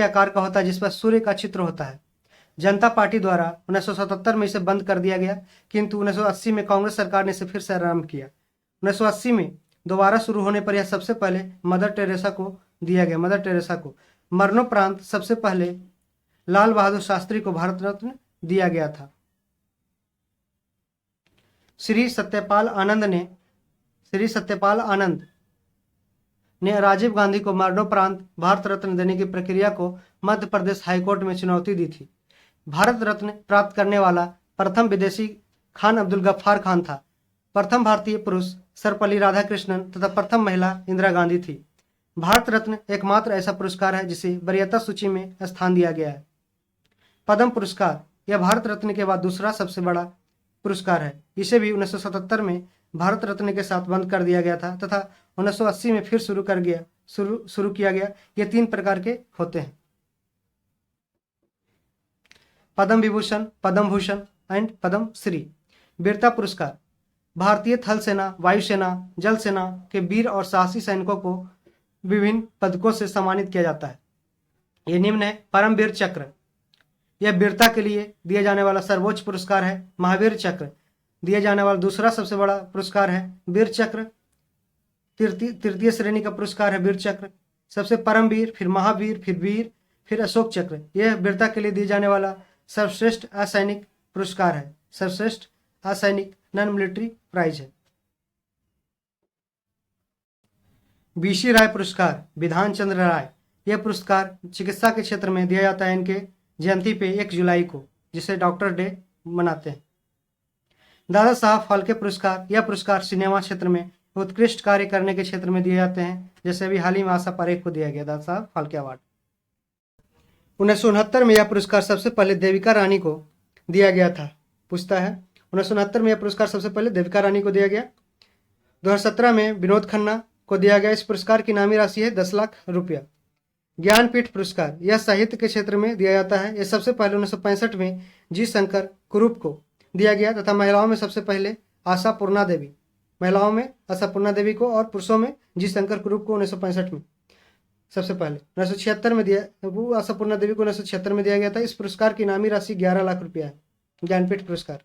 आकार का होता है, जिस पर सूर्य का चित्र होता है। जनता पार्टी द्वारा 1977 में इसे बंद कर दिया गया, किंतु 1980 में कांग्रेस सरकार ने इसे फिर से आरंभ किया। 1980 में दोबारा शुरू होने पर यह सबसे पहले मदर टेरेसा को दिया गया। मदर टेरेसा को मरणोपरांत सबसे पहले लाल बहादुर शास्त्री को भारत रत्न दिया गया था। श्री सत्यपाल आनंद ने राजीव गांधी को मरणोपरांत भारत रत्न देने की प्रक्रिया को मध्य प्रदेश हाईकोर्ट में चुनौती दी थी। भारत रत्न प्राप्त करने वाला प्रथम विदेशी खान अब्दुल गफ्फार खान था। प्रथम भारतीय पुरुष सर्वपल्ली राधाकृष्णन तथा प्रथम महिला इंदिरा गांधी थी। भारत रत्न एकमात्र ऐसा पुरस्कार है जिसे वरीयता सूची में स्थान दिया गया है। पद्म पुरस्कार यह भारत रत्न के बाद दूसरा सबसे बड़ा पुरस्कार है। इसे भी 1977 में भारत रत्न के साथ बंद कर दिया गया था तथा 1980 में फिर शुरू किया गया। ये 3 प्रकार के होते हैं: पद्म विभूषण, पद्म भूषण एंड पद्म श्री। वीरता पुरस्कार भारतीय थल सेना, वायुसेना, जल सेना के वीर और साहसी सैनिकों को विभिन्न पदकों से सम्मानित किया जाता है। ये निम्न है: परमवीर चक्र, यह वीरता के लिए दिया जाने वाला सर्वोच्च पुरस्कार है। महावीर चक्र दिया जाने वाला दूसरा सबसे बड़ा पुरस्कार है। वीर चक्र तृतीय श्रेणी का पुरस्कार है। वीर चक्र सबसे परमवीर, फिर महावीर, फिर वीर, फिर अशोक चक्र। यह वीरता के लिए दिए जाने वाला सर्वश्रेष्ठ असैनिक पुरस्कार है। सर्वश्रेष्ठ असैनिक नॉन मिलिट्री प्राइज है। बीसी राय पुरस्कार विधान चंद्र राय, यह पुरस्कार चिकित्सा के क्षेत्र में दिया जाता है इनके जयंती पे 1 जुलाई को, जिसे डॉक्टर डे मनाते हैं। दादा साहब फाल्के पुरस्कार, यह पुरस्कार सिनेमा क्षेत्र में उत्कृष्ट कार्य करने के क्षेत्र में दिए जाते हैं। जैसे अभी हाल ही में आशा पारेख को दिया गया दादा साहब फाल्के अवार्ड। 1969 में यह पुरस्कार सबसे पहले देविका रानी को दिया गया था। पूछता है 1969 में यह पुरस्कार सबसे पहले देविका रानी को दिया गया। 2017 में विनोद खन्ना को दिया गया। इस पुरस्कार की इनामी राशि है 10 लाख रुपया। ज्ञानपीठ पुरस्कार यह साहित्य के क्षेत्र में दिया जाता है। यह सबसे पहले 1965 में जी शंकर कुरूप को दिया गया तथा महिलाओं में सबसे पहले आशा पूर्णा देवी, महिलाओं में आशा पूर्णा देवी को और पुरुषों में जी शंकर कुरूप को 1965 में सबसे पहले। 1976 में दिया, वो आशा पूर्णा देवी को 1976 में दिया गया था। इस पुरस्कार की इनामी राशि 11 लाख रुपया है। ज्ञानपीठ पुरस्कार।